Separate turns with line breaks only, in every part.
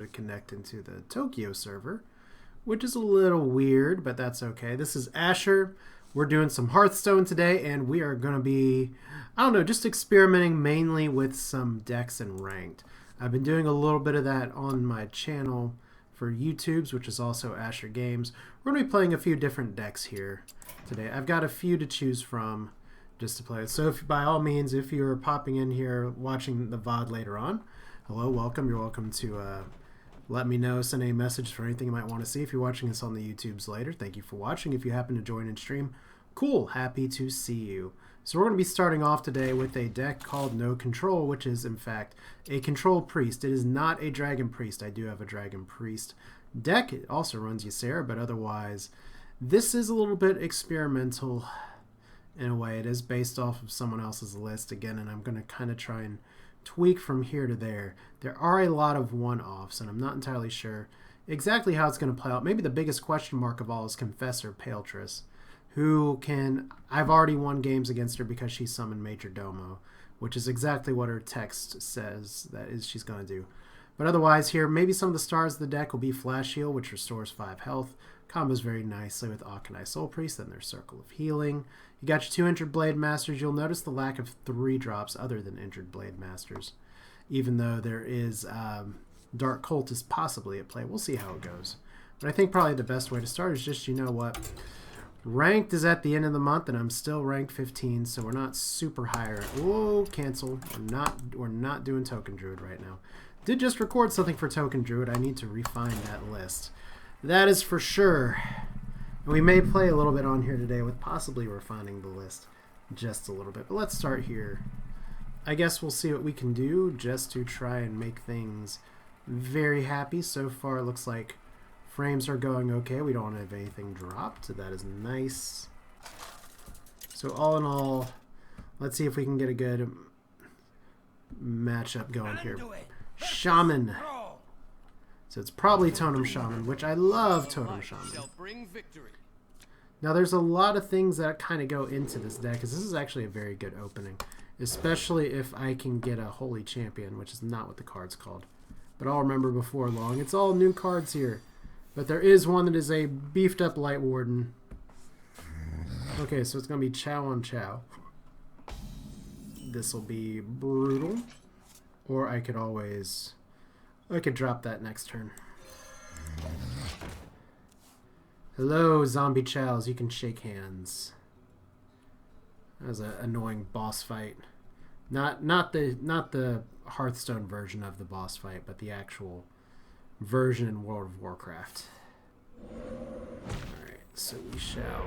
to connect into the Tokyo server, which is a little weird, but that's okay. This is Asher. We're doing some Hearthstone today, and we are going to be, I don't know, just experimenting mainly with some decks and ranked. I've been doing a little bit of that on my channel for YouTube's, which is also Asher Games. We're going to be playing a few different decks here today. I've got a few to choose from just to play. So if, by all means, if you're popping in here watching the VOD later on, hello, welcome. You're welcome to let me know, send a message for anything you might want to see. If you're watching this on the YouTubes later, thank you for watching. If you happen to join in stream, cool, happy to see you. So we're going to be starting off today with a deck called No Control, which is in fact a Control Priest. It is not a Dragon Priest. I do have a Dragon Priest deck. It also runs Ysera, but otherwise this is a little bit experimental in a way. It is based off of someone else's list again, and I'm going to kind of try and tweak from here to there. There are a lot of one-offs, and I'm not entirely sure exactly how it's going to play out. Maybe the biggest question mark of all is Confessor Paletress, who can... I've already won games against her because she summoned Major Domo, which is exactly what her text says that is she's going to do. But otherwise here, maybe some of the stars of the deck will be Flash Heal, which restores 5 health. Combos very nicely with Akanai Soul Priest, then there's Circle of Healing. You got your 2 Injured Blade Masters. You'll notice the lack of 3 drops other than Injured Blade Masters, even though there is Dark Cultist possibly at play. We'll see how it goes. But I think probably the best way to start is just, you know what, ranked is at the end of the month, and I'm still ranked 15, so we're not super higher. Whoa, cancel. We're not doing Token Druid right now. Did just record something for Token Druid. I need to refine that list. That is for sure. And we may play a little bit on here today with possibly refining the list just a little bit. But let's start here. I guess we'll see what we can do just to try and make things very happy. So far it looks like frames are going okay. We don't have anything dropped. So that is nice. So all in all, let's see if we can get a good matchup going here. Shaman. So it's probably Totem Shaman, which I love Totem Shaman. Now there's a lot of things that kind of go into this deck, because this is actually a very good opening. Especially if I can get a Holy Champion, which is not what the card's called. But I'll remember before long. It's all new cards here. But there is one that is a beefed up Light Warden. Okay, so it's going to be Chow on Chow. This will be brutal. Or I could always... I could drop that next turn. Hello, zombie chows. You can shake hands. That was an annoying boss fight. Not the Hearthstone version of the boss fight, but the actual version in World of Warcraft. Alright, so we shall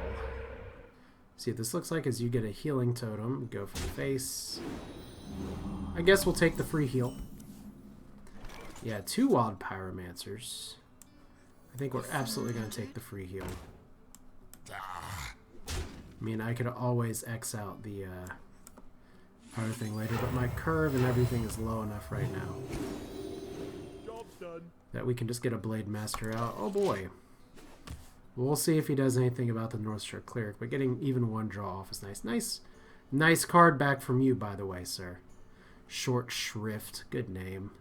see what this looks like as you get a healing totem. Go for the face. I guess we'll take the free heal. Yeah, 2 Wild Pyromancers. I think we're absolutely going to take the free heal. I mean, I could always X out the other thing later, but my curve and everything is low enough right now that we can just get a Blade Master out. Oh boy. We'll see if he does anything about the Northshire Cleric, but getting even 1 draw off is nice. Nice card back from you, by the way, sir. Short Shrift. Good name.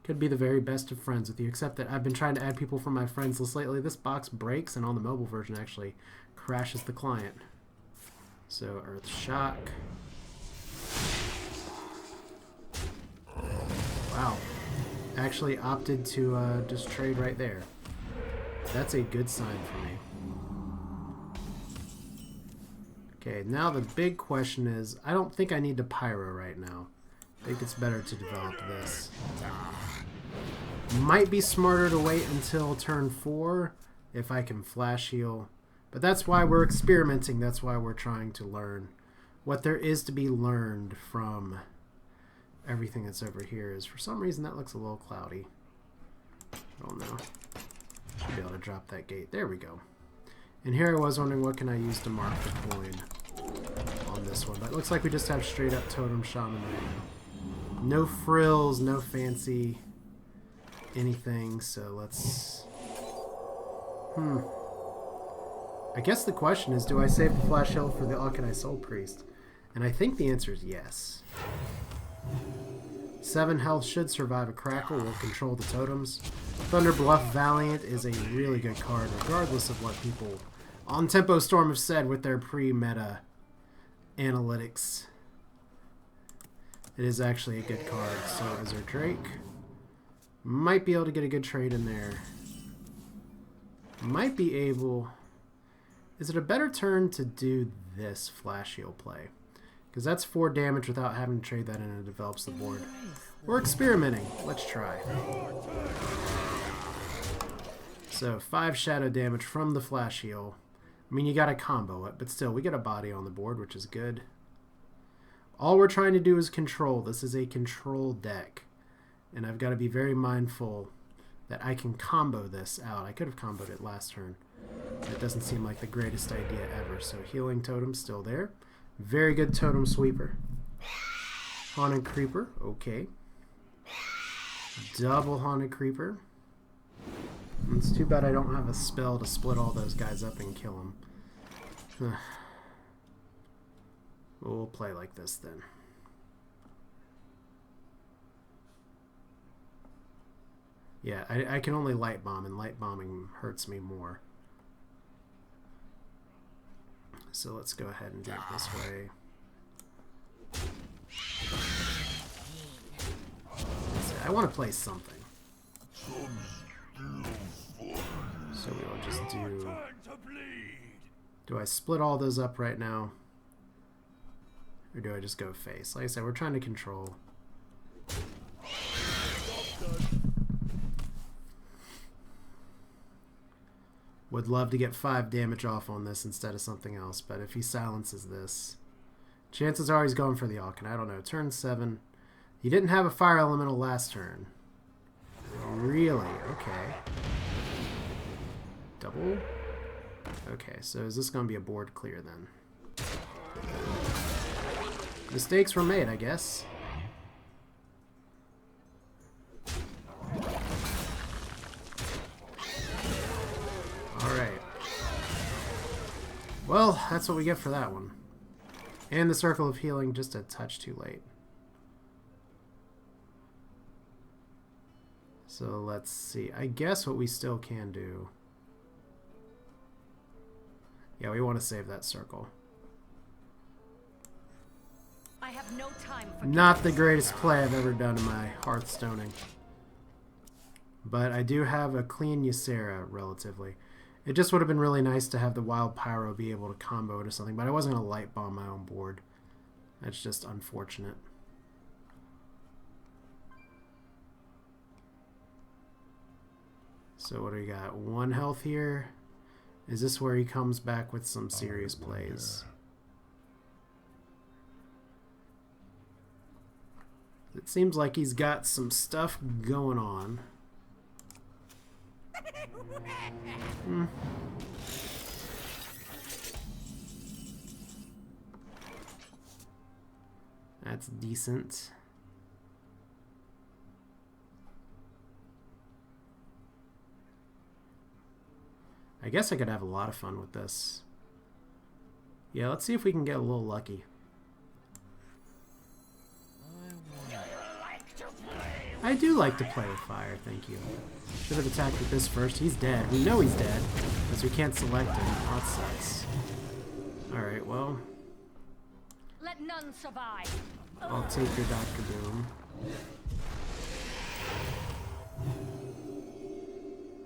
Could be the very best of friends with you, except that I've been trying to add people from my friends list lately. This box breaks, and on the mobile version actually crashes the client. So, Earth Shock. Wow. Actually opted to just trade right there. That's a good sign for me. Okay, now the big question is, I don't think I need to Pyro right now. I think it's better to develop this. Might be smarter to wait until turn 4 if I can Flash Heal. But that's why we're experimenting. That's why we're trying to learn. What there is to be learned from everything that's over here is, for some reason, that looks a little cloudy. I don't know. Should be able to drop that gate. There we go. And here I was wondering what can I use to mark the coin on this one. But it looks like we just have straight up Totem Shaman right now. No frills, no fancy anything, so let's... I guess the question is, do I save the Flash Hill for the Akanai Soul Priest? And I think the answer is yes. 7 health, should survive a crackle, will control the totems. Thunder Bluff Valiant is a really good card, regardless of what people on Tempo Storm have said with their pre-meta analytics. It is actually a good card. So is our Drake. Might be able to get a good trade in there. Might be able... Is it a better turn to do this Flash Heal play? Because that's 4 damage without having to trade that in, and it develops the board. We're experimenting. Let's try. So 5 shadow damage from the Flash Heal. I mean, you got to combo it, but still, we get a body on the board, which is good. All we're trying to do is control. This is a control deck. And I've got to be very mindful that I can combo this out. I could have comboed it last turn. That doesn't seem like the greatest idea ever. So healing totem still there. Very good totem sweeper. Haunted Creeper. Okay. Double Haunted Creeper. It's too bad I don't have a spell to split all those guys up and kill them. We'll play like this then. Yeah, I can only light bomb, and light bombing hurts me more. So let's go ahead and do it this way. I want to play something. So we'll just do... Do I split all those up right now? Or do I just go face? Like I said, we're trying to control. Would love to get 5 damage off on this instead of something else, but if he silences this, chances are he's going for the Alkin. I don't know. Turn 7. He didn't have a fire elemental last turn. Really? Okay. Double? Okay, so is this going to be a board clear then? Mistakes were made, I guess. Alright. Well, that's what we get for that one. And the Circle of Healing just a touch too late. So let's see. I guess what we still can do... Yeah, we want to save that circle.
I have no time for
Not the greatest play I've ever done in my Hearthstoning. But I do have a clean Ysera, relatively. It just would have been really nice to have the Wild Pyro be able to combo it or something, but I wasn't going to light bomb my own board. That's just unfortunate. So what do we got? 1 health here. Is this where he comes back with some serious plays? It seems like he's got some stuff going on. That's decent. I guess I could have a lot of fun with this. Yeah, let's see if we can get a little lucky. I do like to play with fire, thank you. Should have attacked with this first. He's dead. We know he's dead, because we can't select him. That sucks. Alright, well.
Let none survive.
I'll take your Dr. Boom.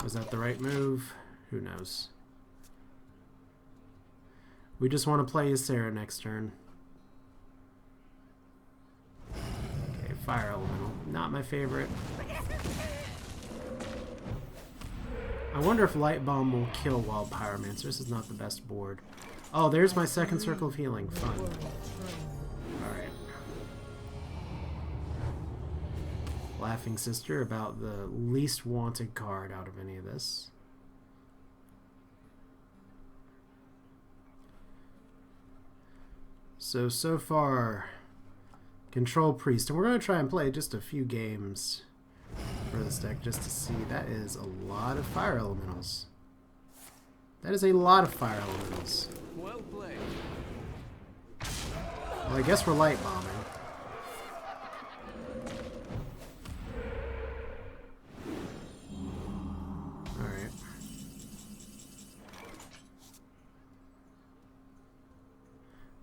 Was that the right move? Who knows? We just want to play Ysera next turn. Okay, Fire Elemental. Not my favorite. I wonder if Light Bomb will kill Wild Pyromancer. This is not the best board. Oh, there's my second Circle of Healing. Fun. Alright. Laughing Sister, about the least wanted card out of any of this. So far, Control Priest. And we're going to try and play just a few games for this deck just to see. That is a lot of Fire Elementals. That is a lot of Fire Elementals.
Well played.
Well, I guess we're Light Bombing. Alright.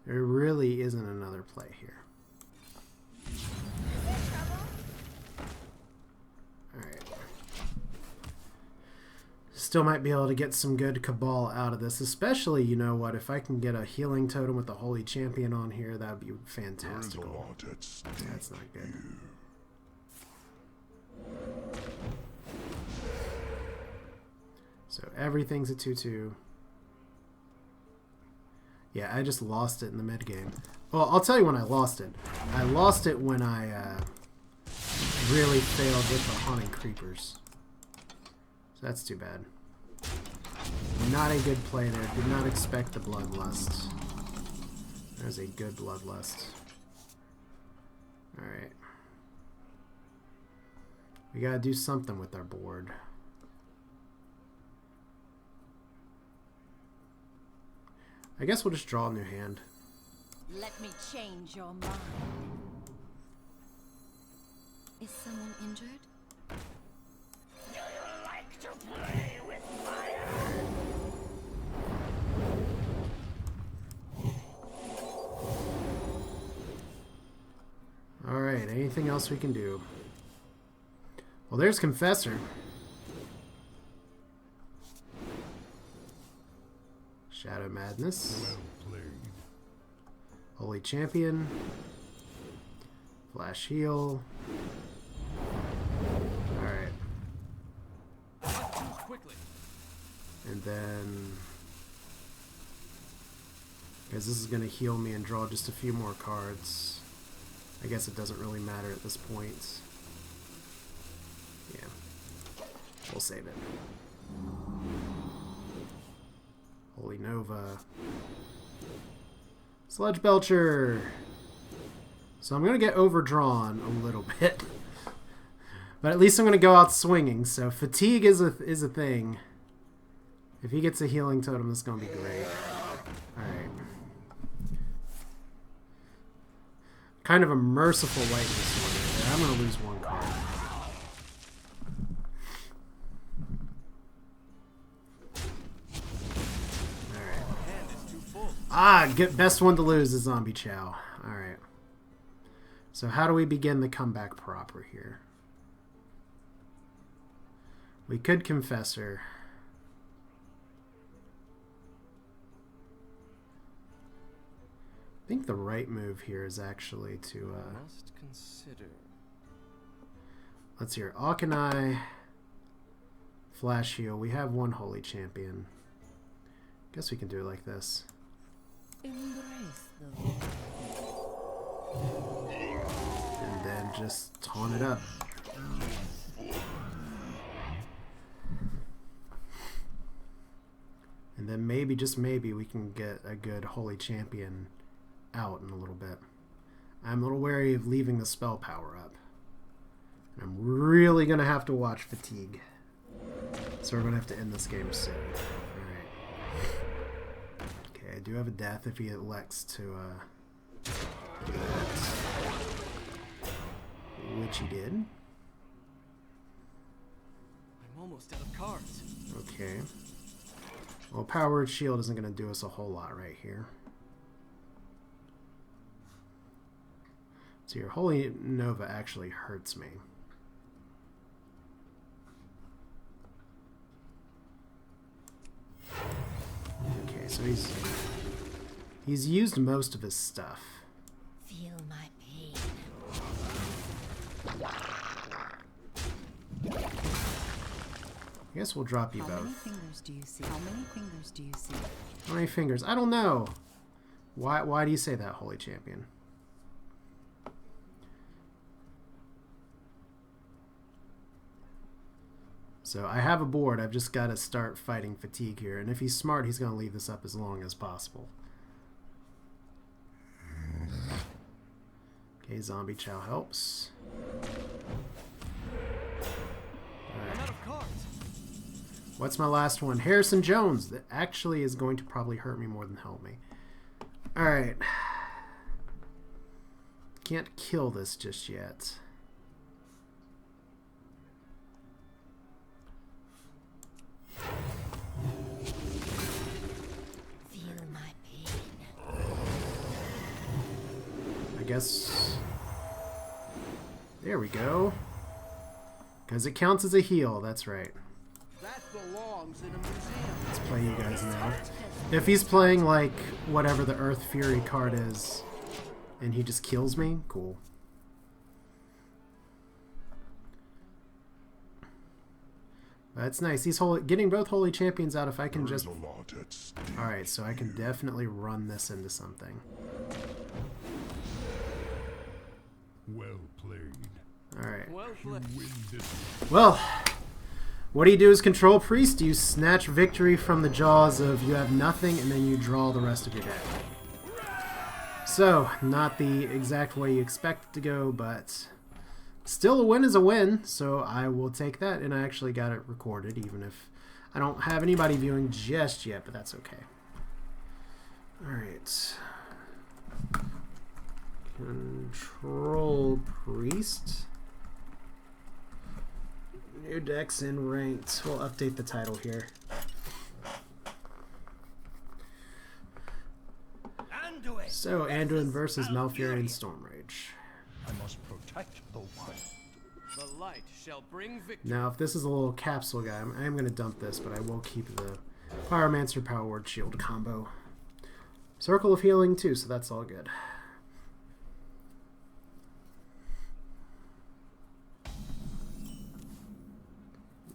There really isn't another play here. Alright. Still might be able to get some good Cabal out of this. Especially, you know what, if I can get a healing totem with the Holy Champion on here, that would be fantastical. That's not good. So everything's a 2-2. Yeah, I just lost it in the mid game. Well, I'll tell you when I lost it. I lost it when I really failed with the Haunting Creepers. So that's too bad. Not a good play there. Did not expect the Bloodlust. There's a good Bloodlust. Alright. We gotta do something with our board. I guess we'll just draw a new hand.
Let me change your mind. Is someone injured? Do you like to play with fire?
Alright, anything else we can do? Well, there's Confessor. Shadow Madness. Holy Champion. Flash Heal. Alright. And then... because this is going to heal me and draw just a few more cards. I guess it doesn't really matter at this point. Yeah. We'll save it. Holy Nova. Sludge Belcher. So I'm going to get overdrawn a little bit. But at least I'm going to go out swinging. So fatigue is a thing. If he gets a healing totem, it's going to be great. Alright. Kind of a merciful lightness one right there. I'm going to lose one card. Best one to lose is Zombie Chow. Alright. So how do we begin the comeback proper here? We could Confessor. I think the right move here is actually to...
must consider.
Let's hear Auchenai. Flash Heal. We have one Holy Champion. Guess we can do it like this.
Embrace the
and then just taunt it up. And then maybe, just maybe, we can get a good Holy Champion out in a little bit. I'm a little wary of leaving the spell power up. And I'm really going to have to watch Fatigue. So we're going to have to end this game soon. Alright. Okay, I do have a death if he elects to do that. Which he did.
I'm almost out of cards.
Okay. Well, Power Word Shield isn't going to do us a whole lot right here. So your Holy Nova actually hurts me. Okay, so he's used most of his stuff.
feel my pain.
I guess we'll drop you
How many
both.
fingers do you see? How many fingers do you see?
How many fingers? I don't know. Why do you say that, Holy Champion? So I have a board. I've just got to start fighting Fatigue here. And if he's smart, he's going to leave this up as long as possible. Okay, Zombie Chow helps.
I'm out of cards.
What's my last one? Harrison Jones. That actually is going to probably hurt me more than help me. Alright. Can't kill this just yet. guess... There we go. Because it counts as a heal, that's right.
That belongs in a museum.
Let's play you guys now. If he's playing, like, whatever the Earth Fury card is, and he just kills me, cool. That's nice. He's getting both holy champions out if I can just... Alright, so I can definitely run this into something.
Well played.
Alright.
Well played.
Well, what do you do as Control Priest? You snatch victory from the jaws of you have nothing, and then you draw the rest of your deck. So, not the exact way you expect it to go, but still a win is a win, so I will take that, and I actually got it recorded, even if I don't have anybody viewing just yet, but that's okay. Alright. Control Priest. New decks in ranked. We'll update the title here. So, Anduin versus Malfurion Stormrage.
I must protect the wild.
The light shall bring victory.
Now, if this is a little capsule guy, I am going to dump this, but I will keep the Pyromancer Power Word Shield combo. Circle of Healing too, so that's all good.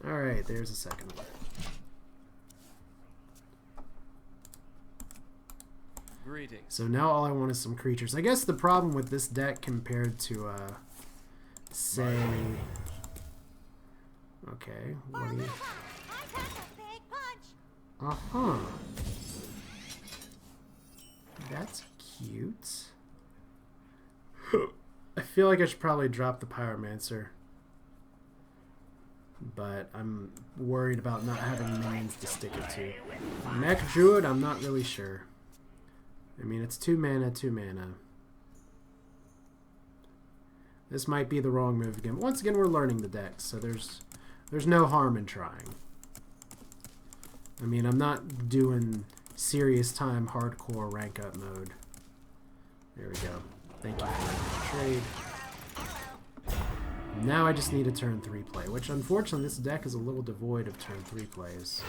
Alright, there's a second one.
Greetings.
So now all I want is some creatures. I guess the problem with this deck compared to, say... Okay, what do you... Uh-huh. That's cute. I feel like I should probably drop the Pyromancer. But I'm worried about not having minions to stick it to. Mech Druid, I'm not really sure. I mean, it's 2 mana, 2 mana. This might be the wrong move again. But once again, we're learning the deck, so there's no harm in trying. I mean, I'm not doing serious time hardcore rank up mode. There we go. Thank you for the trade. Now I just need a turn 3 play, which unfortunately this deck is a little devoid of turn 3 plays.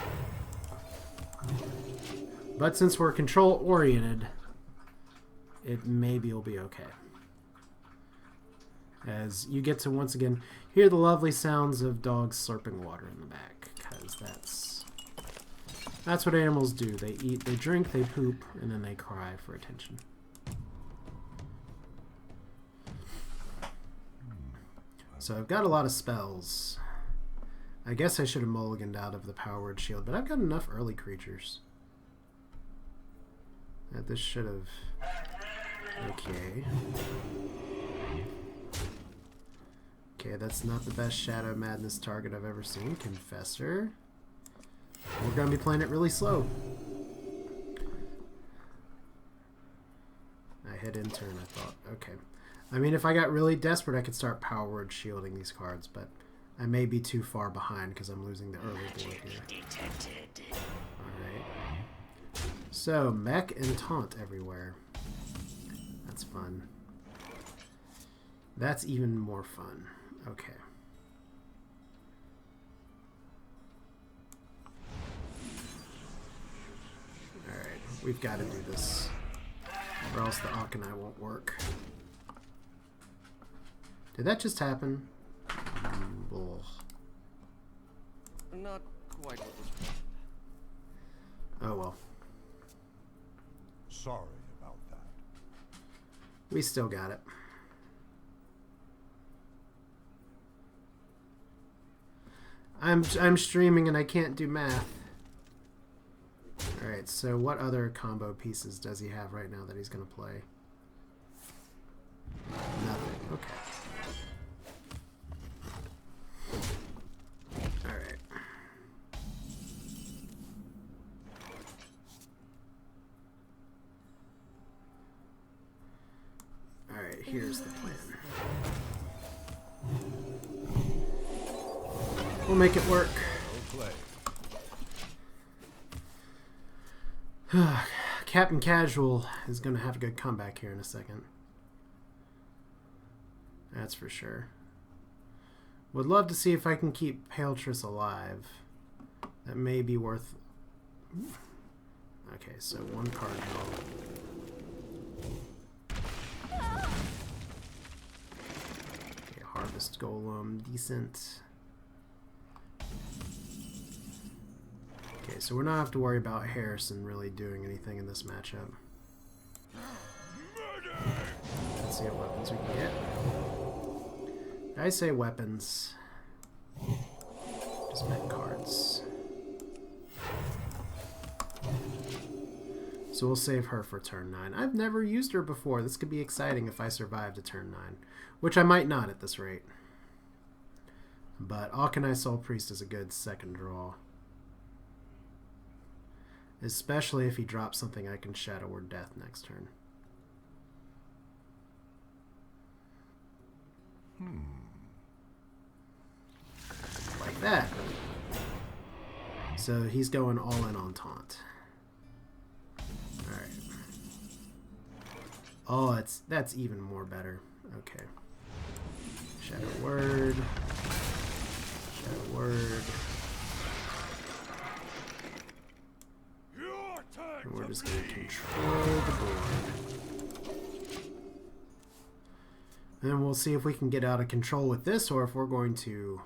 But since we're control oriented, it maybe will be okay. As you get to once again hear the lovely sounds of dogs slurping water in the back, because that's what animals do. They eat, they drink, they poop, and then they cry for attention. So I've got a lot of spells. I guess I should have mulliganed out of the Power Word Shield, but I've got enough early creatures. That this should have... Okay. Okay, that's not the best Shadow Madness target I've ever seen. Confessor. We're going to be playing it really slow. I hit intern, I thought. Okay. I mean, if I got really desperate, I could start Power Word Shielding these cards, but I may be too far behind because I'm losing the early board here. Alright. So, Mech and Taunt everywhere. That's fun. That's even more fun. Okay. Alright, we've got to do this, or else the Akanai won't work. Did that just happen? Ugh.
Not quite what was planned.
Oh well.
Sorry about that.
We still got it. I'm streaming and I can't do math. Alright, so what other combo pieces does he have right now that he's going to play? Nothing. Okay. Alright. Alright, here's the plan. We'll make it work. Captain Casual is going to have a good comeback here in a second. That's for sure. Would love to see if I can keep Paletress alive. That may be worth... Okay, so one card draw. Okay, Harvest Golem, decent. Okay, so we're not have to worry about Harrison really doing anything in this matchup. Let's see what weapons we can get. I say weapons. Just make cards. So we'll save her for turn 9. I've never used her before. This could be exciting if I survive to turn 9. Which I might not at this rate. But Alkanai Soul Priest is a good second draw. Especially if he drops something I can Shadow Word Death next turn. Like that. So he's going all in on Taunt. Alright. Oh, that's even more better. Okay. Shadow Word. Shadow Word. And we're just going to control the board. And then we'll see if we can get out of control with this, or if we're going to...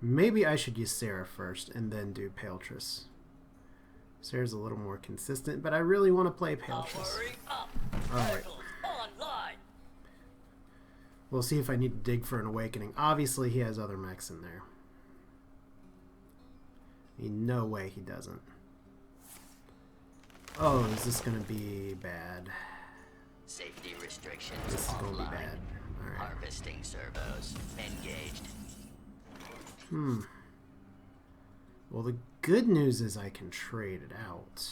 Maybe I should use Sarah first, and then do Paletress. Sarah's a little more consistent, but I really want to play Paletress. Alright. We'll see if I need to dig for an Awakening. Obviously, he has other mechs in there. No way he doesn't. Oh, is this going to be bad?
Safety restrictions
This is going to be
online.
bad. Alright.
Harvesting servos engaged.
Well, the good news is I can trade it out.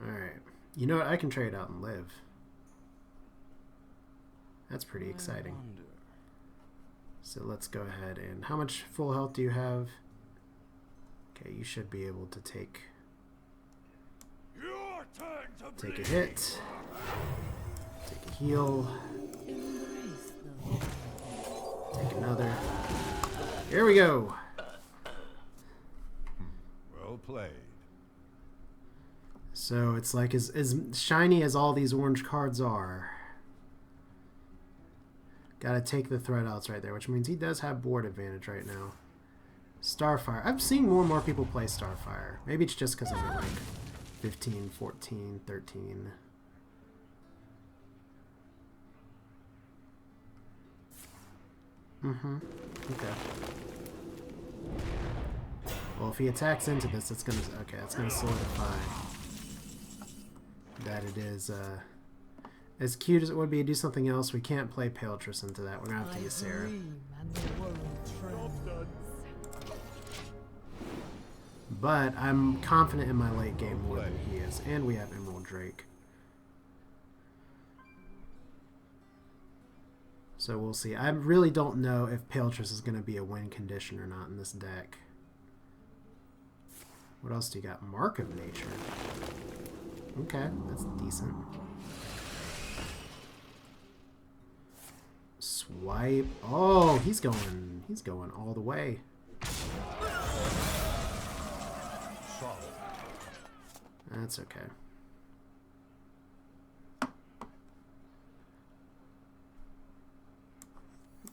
Alright. You know what? I can trade out and live. That's pretty exciting. So let's go ahead and... How much full health do you have? Okay, you should be able to take a hit. Take a heal. Take another. Here we go.
Well played.
So it's like as shiny as all these orange cards are. Gotta take the threat outs right there, which means he does have board advantage right now. Starfire. I'm seeing more and more people play Starfire. Maybe it's just because I'm at like 15, 14, 13. Okay. Well, if he attacks into this, it's gonna... Okay, it's gonna solidify that it is, as cute as it would be to do something else, we can't play Paletress into that. We're gonna have to use Sarah. But I'm confident in my late game more than he is. And we have Emerald Drake. So we'll see. I really don't know if Paletress is going to be a win condition or not in this deck. What else do you got? Mark of Nature. Okay, that's decent. Swipe. Oh, he's going all the way. That's okay.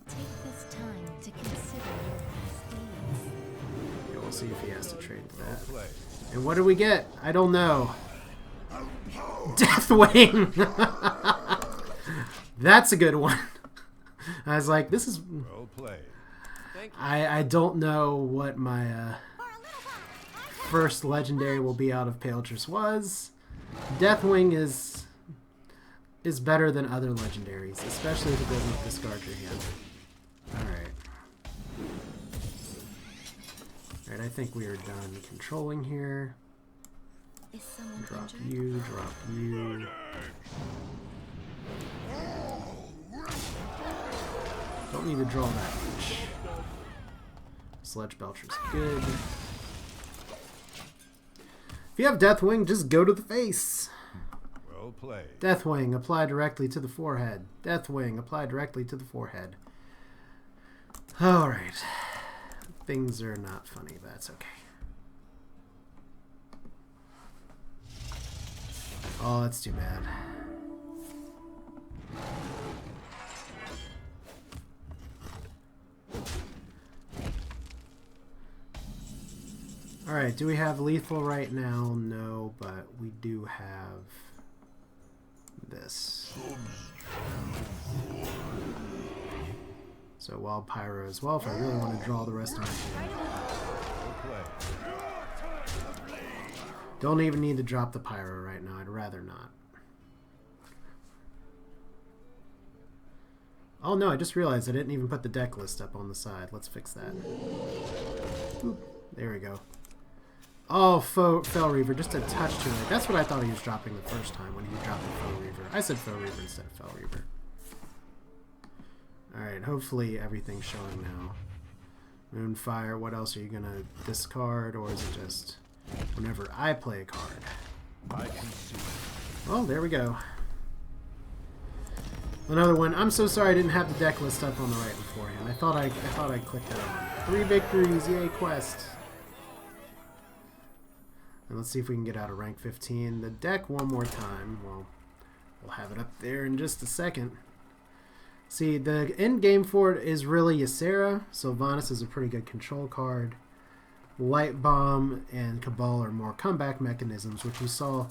Take this time to consider your past deeds.
Yeah, we'll see if he has to trade to that. And what do we get? I don't know. Deathwing! That's a good one. I was like, this is...
Well played.
I don't know what my first legendary will be out of Paletress was. Deathwing is better than other legendaries, especially if it doesn't discard your hand. Alright. Alright, I think we are done controlling here.
Is someone
Drop
injured?
you, drop you. Don't need to draw that much. Sledge Belcher's good. If you have Deathwing, just go to the face.
Well played.
Deathwing, apply directly to the forehead. Deathwing, apply directly to the forehead. Alright. Things are not funny, but that's okay. Oh, that's too bad. Alright, do we have lethal right now? No, but we do have this. So Wild Pyro as well if I really want to draw the rest of my hand.
Well played.
Don't even need to drop the Pyro right now. I'd rather not. Oh no, I just realized I didn't even put the deck list up on the side. Let's fix that. Boop. There we go. Oh, Fell Reaver, just a touch too late. That's what I thought he was dropping the first time when he dropped the Fell Reaver. I said Fell Reaver instead of Fell Reaver. Alright, hopefully everything's showing now. Moonfire, what else are you going to discard? Or is it just whenever I play a card?
I can see.
Oh, there we go. Another one. I'm so sorry I didn't have the deck list up on the right beforehand. I thought I clicked that on. 3 victories, yay quest. And let's see if we can get out of rank 15. The deck one more time. Well, we'll have it up there in just a second. See, the end game for it is really Ysera. Sylvanas is a pretty good control card. Light Bomb and Cabal are more comeback mechanisms, which we saw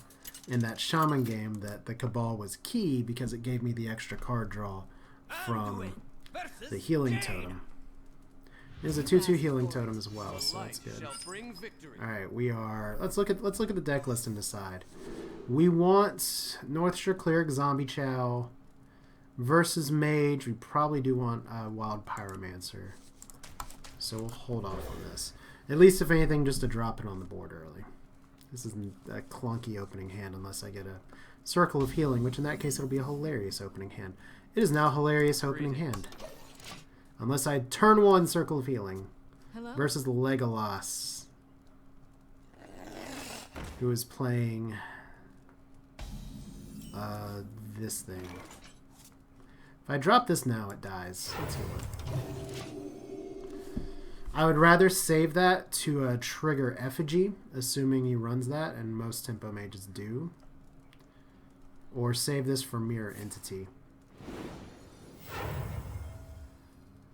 in that Shaman game that the Cabal was key because it gave me the extra card draw from the healing totem. There's a 2/2 healing totem as well, so that's good. Alright, we are... Let's look at the deck list and decide. We want Northshire Cleric Zombie Chow versus Mage. We probably do want Wild Pyromancer. So we'll hold off on this. At least if anything, just to drop it on the board early. This isn't a clunky opening hand unless I get a Circle of Healing, which in that case it'll be a hilarious opening hand. It is now a hilarious opening hand. Unless I turn 1 Circle of Healing.
Hello?
Versus Legolas, who is playing this thing. If I drop this now, it dies. Let's heal it. I would rather save that to trigger Effigy, assuming he runs that, and most Tempo Mages do. Or save this for Mirror Entity.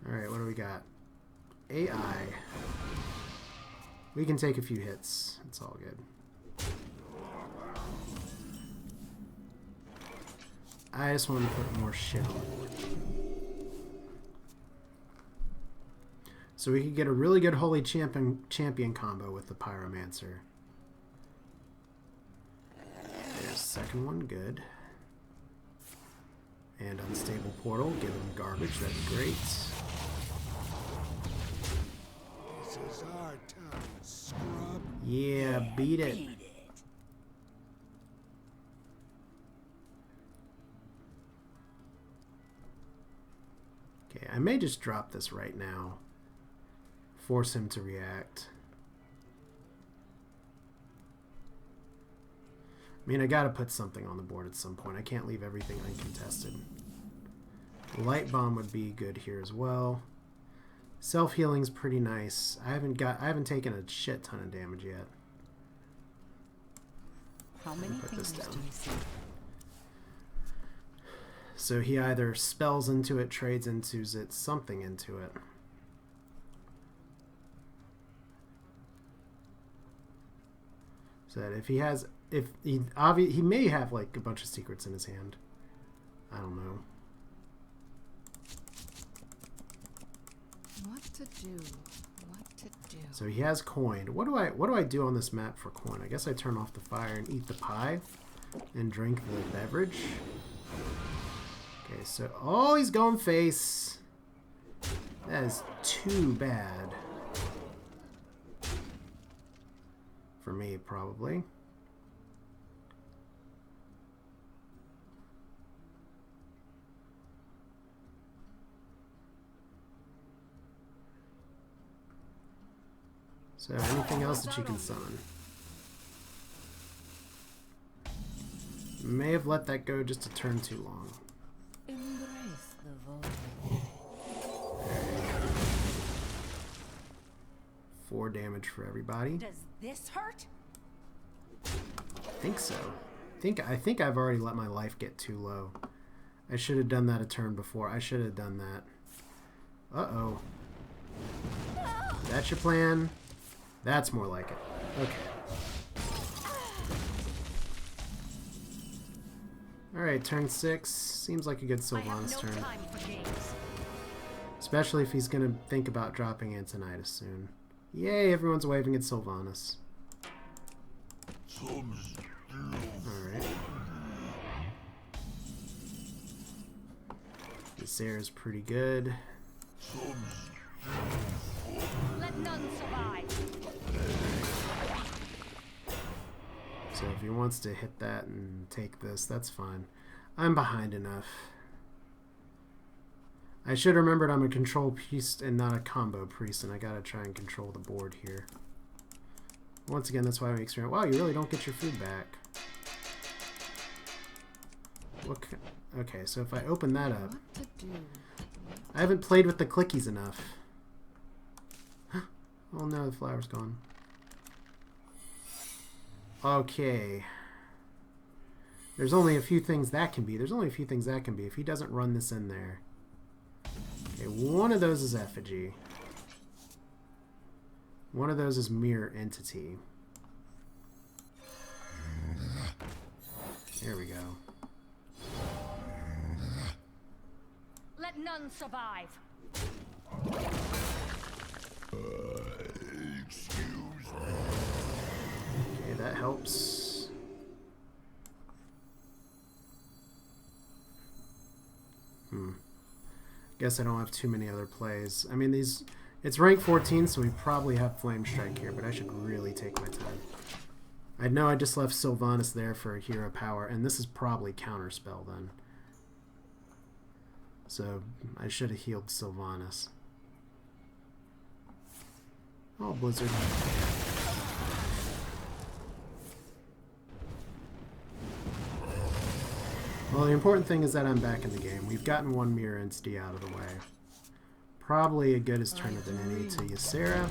Alright, what do we got? AI. We can take a few hits. It's all good. I just want to put more shit on the board. So we could get a really good Holy Champion combo with the Pyromancer. There's second one, good. And Unstable Portal, give him garbage, that's great.
This is our time, scrub.
Yeah, beat it. Okay, I may just drop this right now. Force him to react. I mean, I gotta put something on the board at some point. I can't leave everything uncontested. Light Bomb would be good here as well. Self-healing's pretty nice. I haven't taken a shit ton of damage yet.
How many
Put this
fingers
down.
do you see?
So he either spells into it, trades into it, something into it. So that if he has, he may have like a bunch of secrets in his hand. I don't know.
What to do? What to do?
So he has coin. What do I do on this map for coin? I guess I turn off the fire and eat the pie and drink the beverage. Okay, so oh, he's going face. That is too bad. For me, probably. So anything else that you can summon? May have let that go just a turn too long.
Embrace the void.
4 damage for everybody.
Does this hurt?
I think so. I think I've already let my life get too low. I should have done that a turn before. I should have done that. Uh-oh. That's your plan? That's more like it. Okay. Alright, turn 6. Seems like a good Sylvanas turn. Especially if he's going to think about dropping Antonidas soon. Yay, everyone's waving at Sylvanas. Alright. Ysera's pretty good.
Let none survive.
So if he wants to hit that and take this, that's fine. I'm behind enough. I should have remembered I'm a control priest and not a combo priest, and I gotta try and control the board here. Once again, that's why we experiment. Wow, you really don't get your food back. Okay, so if I open that up... I haven't played with the clickies enough. Oh no, the flower's gone. Okay. There's only a few things that can be. If he doesn't run this in there. Okay, one of those is effigy. One of those is mirror entity. There we go.
Let none survive.
Okay, that helps. Guess I don't have too many other plays. I mean, it's rank 14, so we probably have Flame Strike here, but I should really take my time. I know I just left Sylvanas there for a hero power, and this is probably Counterspell then. So I should have healed Sylvanas. Oh, Blizzard. Well, the important thing is that I'm back in the game. We've gotten one mirror entity out of the way. Probably a good as turn of any to Ysera.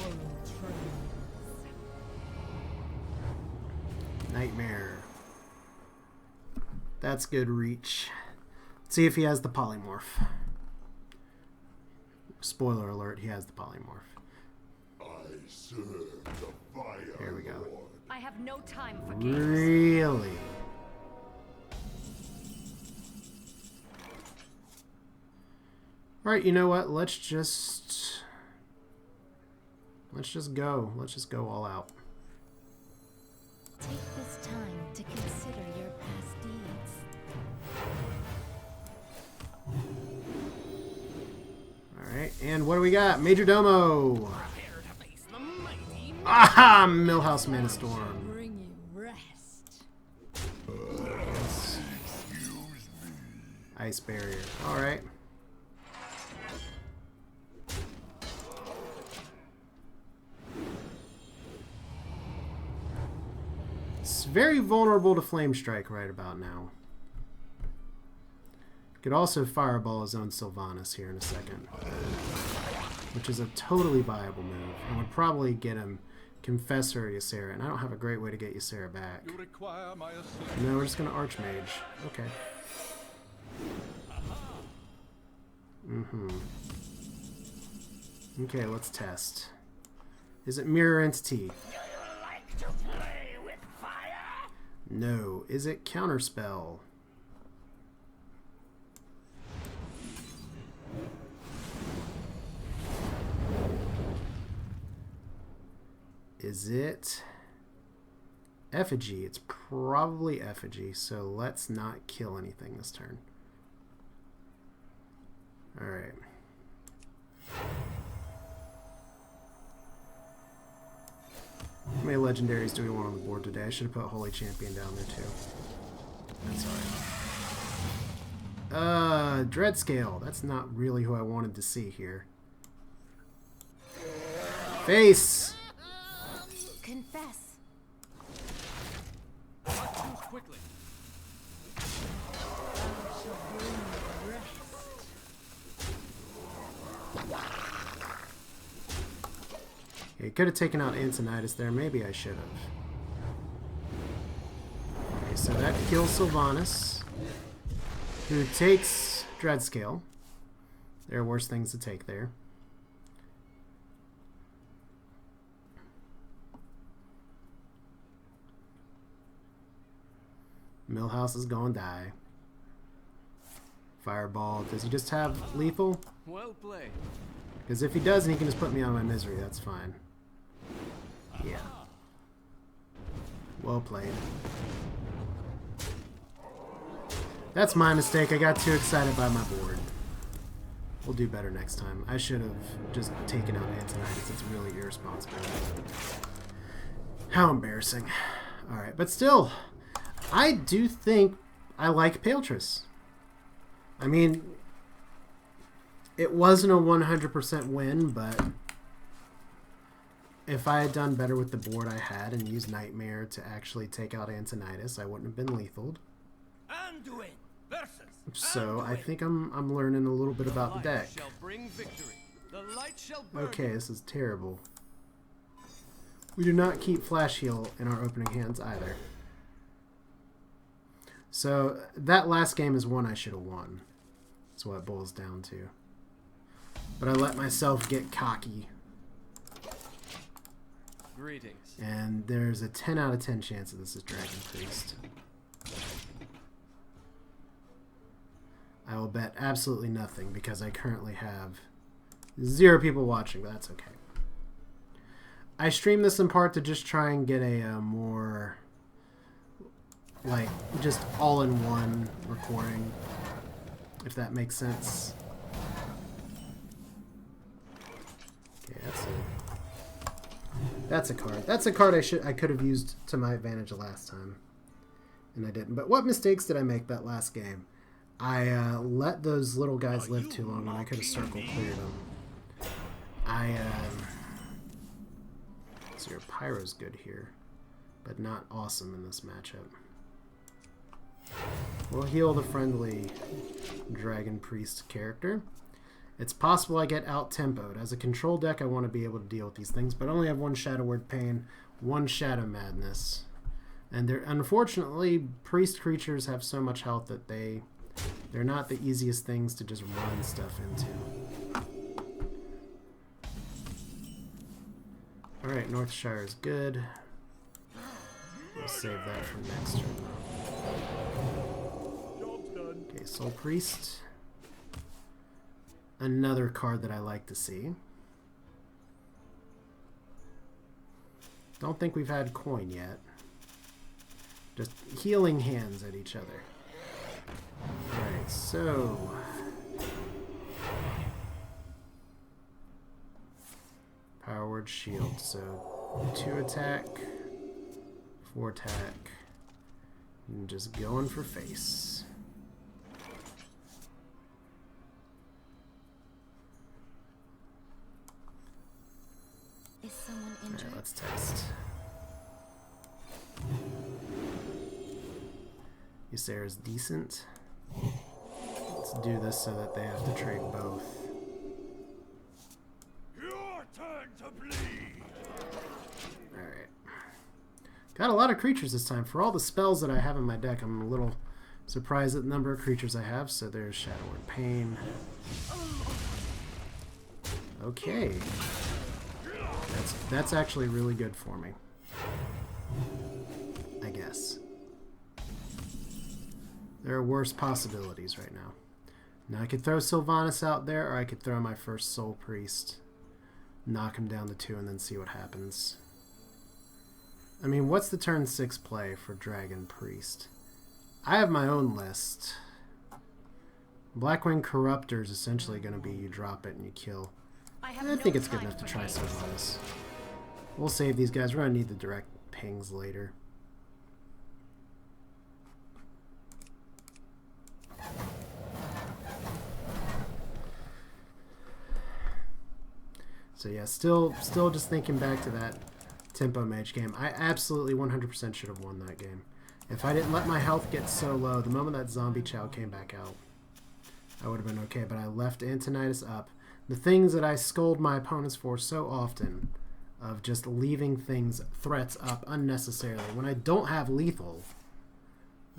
Nightmare. That's good reach. Let's see if he has the polymorph. Spoiler alert, he has the polymorph.
I serve the fire.
Here we go.
I have no time for games.
Really? Alright, you know what? Let's just go. Let's just go all out.
Take this time to consider your past deeds.
Alright, and what do we got? Major Domo! Aha! Millhouse Mana Storm.
Bring you rest.
Yes. Ice Barrier. Alright. It's very vulnerable to Flame Strike right about now. Could also Fireball his own Sylvanas here in a second. Which is a totally viable move. And would probably get him Confessor or Ysera. And I don't have a great way to get Ysera back.
You require my assistance.
No, we're just going to Archmage. Okay. Okay, let's test. Is it Mirror Entity?
Like to play with fire?
No. Is it Counterspell? Is it Effigy? It's probably Effigy, so let's not kill anything this turn. Alright. How many legendaries do we want on the board today? I should have put Holy Champion down there too. That's alright. Dreadscale. That's not really who I wanted to see here. Face!
Confess.
Move quickly.
Okay, could have taken out Antonidas there. Maybe I should have. Okay, so that kills Sylvanas, who takes Dreadscale. There are worse things to take there. Millhouse is going to die. Fireball. Does he just have lethal?
Well played.
Because if he doesn't, he can just put me out of my misery. That's fine. Yeah. Well played. That's my mistake. I got too excited by my board. We'll do better next time. I should have just taken out Antonidas. It's really irresponsible. How embarrassing. Alright, but still, I do think I like Paletress. I mean, it wasn't a 100% win, but if I had done better with the board I had and used Nightmare to actually take out Antonidas, I wouldn't have been lethaled.
Anduin versus
So I think I'm learning a little bit about the deck.
Shall bring victory. The light shall burn.
Okay, this is terrible. We do not keep Flash Heal in our opening hands either. So that last game is one I should have won. That's what it boils down to. But I let myself get cocky.
Greetings.
And there's a 10 out of 10 chance that this is Dragon Priest. I will bet absolutely nothing because I currently have 0 people watching, but that's okay. I stream this in part to just try and get a more, like, just all-in-one recording, if that makes sense. Okay, that's a card. That's a card I could have used to my advantage last time, and I didn't. But what mistakes did I make that last game? I let those little guys live too long when I could have circle cleared them. So your Pyro's good here, but not awesome in this matchup. We'll heal the friendly Dragon Priest character. It's possible I get out-tempoed. As a control deck, I want to be able to deal with these things, but I only have 1 Shadow Word Pain, 1 Shadow Madness. And unfortunately, priest creatures have so much health that they're not the easiest things to just run stuff into. Alright, Northshire is good. We'll save that for next turn. Okay, Soul Priest. Another card that I like to see. Don't think we've had coin yet. Just healing hands at each other. Alright, so Power Word Shield. So 2 attack, 4 attack, and just going for face.
Is someone injured?
Alright, let's test. Ysera's decent. Let's do this so that they have to trade both.
your turn to bleed.
Alright. Got a lot of creatures this time. For all the spells that I have in my deck, I'm a little surprised at the number of creatures I have. So there's Shadow Word Pain. Okay. That's actually really good for me. I guess. There are worse possibilities right now. Now I could throw Sylvanas out there, or I could throw my first Soul Priest, knock him down to 2, and then see what happens. I mean, what's the turn 6 play for Dragon Priest? I have my own list. Blackwing Corruptor is essentially going to be you drop it and you kill. I think it's good enough to try Sylvanas. We'll save these guys. We're going to need the direct pings later. So yeah, still just thinking back to that Tempo Mage game. I absolutely 100% should have won that game. If I didn't let my health get so low, the moment that Zombie Chow came back out, I would have been okay. But I left Antonidas up. The things that I scold my opponents for so often, of just leaving threats up unnecessarily when I don't have lethal.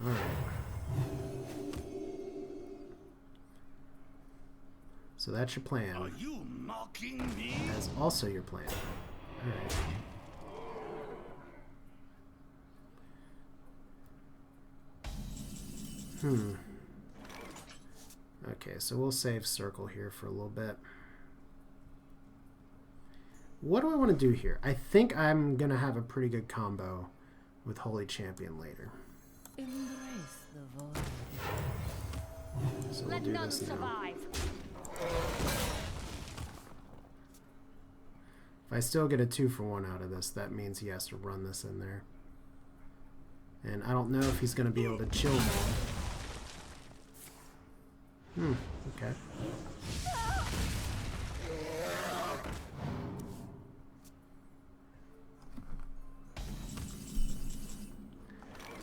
Alright. So that's your plan.
Are you mocking me?
That's also your plan. Alright. Okay, so we'll save circle here for a little bit. What do I want to do here? I think I'm going to have a pretty good combo with Holy Champion later.
Embrace the void.
So we'll
Let
do
none
this now.
survive.
If I still get a 2-for-1 out of this, that means he has to run this in there. And I don't know if he's going to be able to chill more. Okay.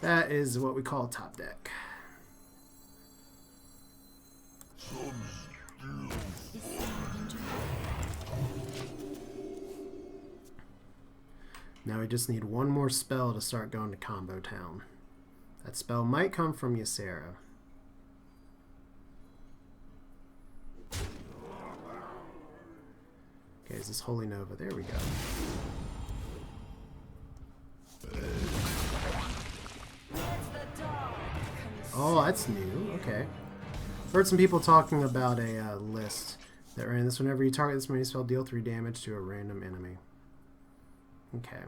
That is what we call top deck.
Is someone injured?
Now we just need one more spell to start going to Combo Town. That spell might come from Ysera. Okay, is this Holy Nova? There we go. Oh, that's new. Okay. Heard some people talking about a list that ran this. Whenever you target this mini spell, deal 3 damage to a random enemy. Okay.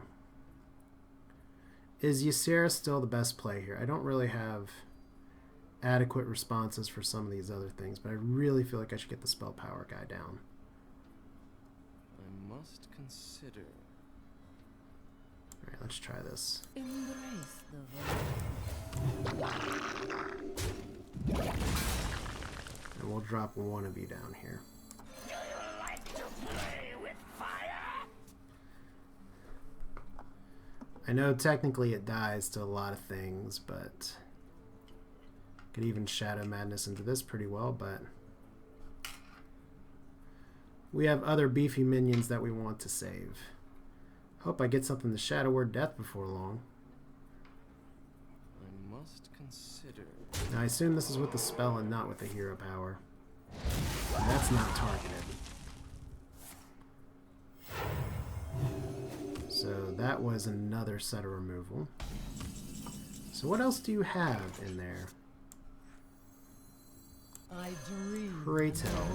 Is Ysera still the best play here? I don't really have adequate responses for some of these other things, but I really feel like I should get the spell power guy down.
I must consider.
Alright, let's try this.
Embrace the void.
And we'll drop one of you down here.
Do you like to play with fire?
I know technically it dies to a lot of things, but could even Shadow Madness into this pretty well, but we have other beefy minions that we want to save. Hope I get something to Shadow Word Death before long.
I must consider.
Now I assume this is with the spell and not with the hero power. And that's not targeted. So that was another set of removal. So what else do you have in there?
I dream.
Pray tell.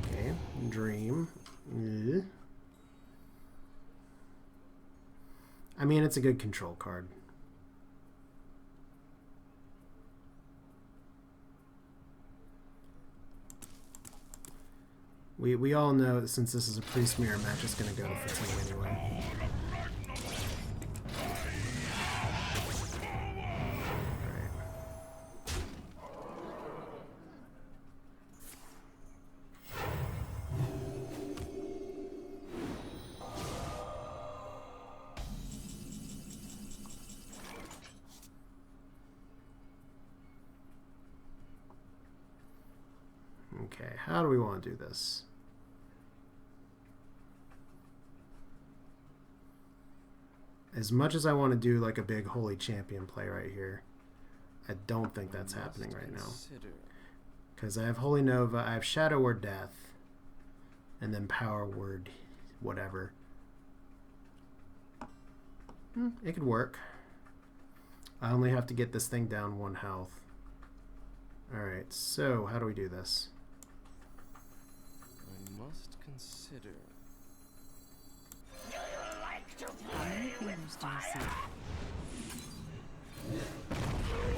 Okay, dream. I mean, it's a good control card. We all know that since this is a priest mirror match, it's going to go to fatigue anyway. Okay, how do we want to do this? As much as I want to do like a big Holy Champion play right here, I don't think that's happening right now. Because I have Holy Nova, I have Shadow Word Death, and then Power Word whatever. It could work. I only have to get this thing down 1 health. Alright, so how do we do this?
I must consider.
Do you like to
How many
play with
fingers do you see?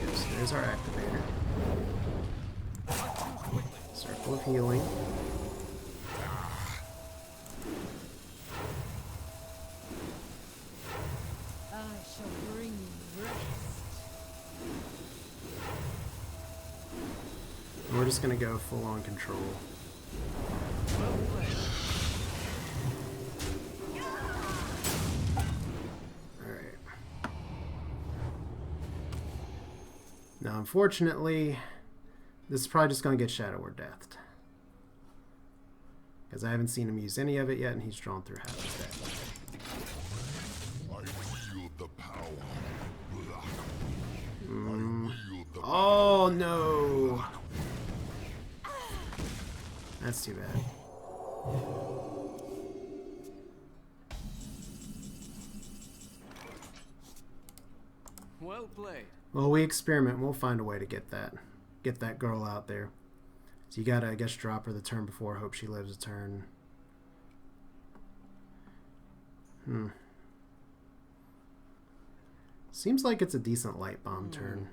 Okay, so there's our activator. Circle of Healing.
I shall bring you rest.
And we're just going to go full on control. Alright. Now, unfortunately, this is probably just going to get Shadow Word Deathed. Because I haven't seen him use any of it yet, and he's drawn through half his deck.
I wield the power. Black. I wield the
Oh, no! That's too bad.
Well played.
Well, we experiment. We'll find a way to get that girl out there. So you gotta, I guess, drop her the turn before. Hope she lives a turn. Seems like it's a decent light bomb turn.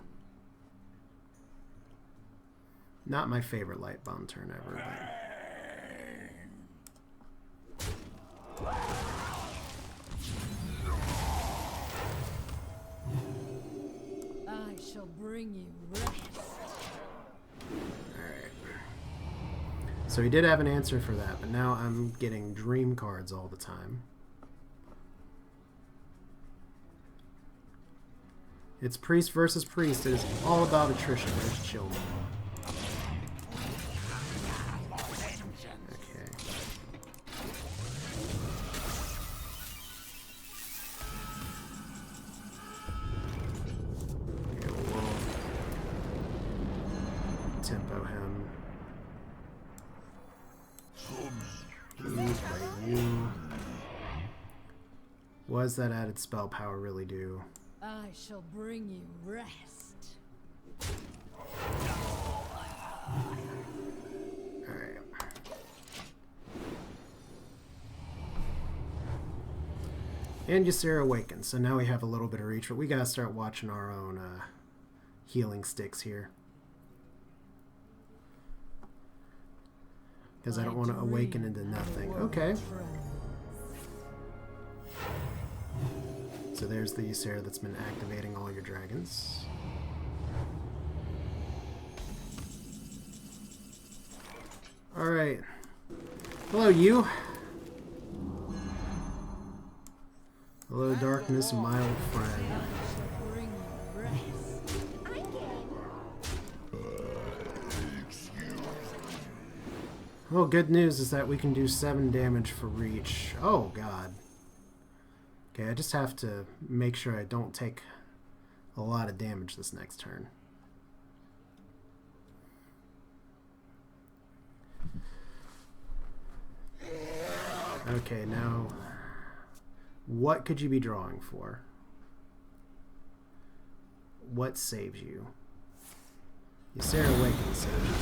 Not my favorite light bomb turn ever, but...
I shall bring you rest.
Alright. So he did have an answer for that, but now I'm getting dream cards all the time. It's priest versus priest. It is all about attrition. There's children. Okay. We'll tempo him. Used by you. What does that added spell power really do?
I shall bring you rest.
Alright. And Ysera awakens, so now we have a little bit of reach, but we gotta start watching our own healing sticks here. Because I don't want to awaken into nothing. Okay. So there's the Ysera that's been activating all your dragons. Alright. Hello, you. Hello, darkness, mild friend.
I shall bring you rest.
Well, good news is that we can do 7 damage for reach. Oh, God. Okay, I just have to make sure I don't take a lot of damage this next turn. Okay, now, what could you be drawing for? What saves you? Ysera Awakens saves you.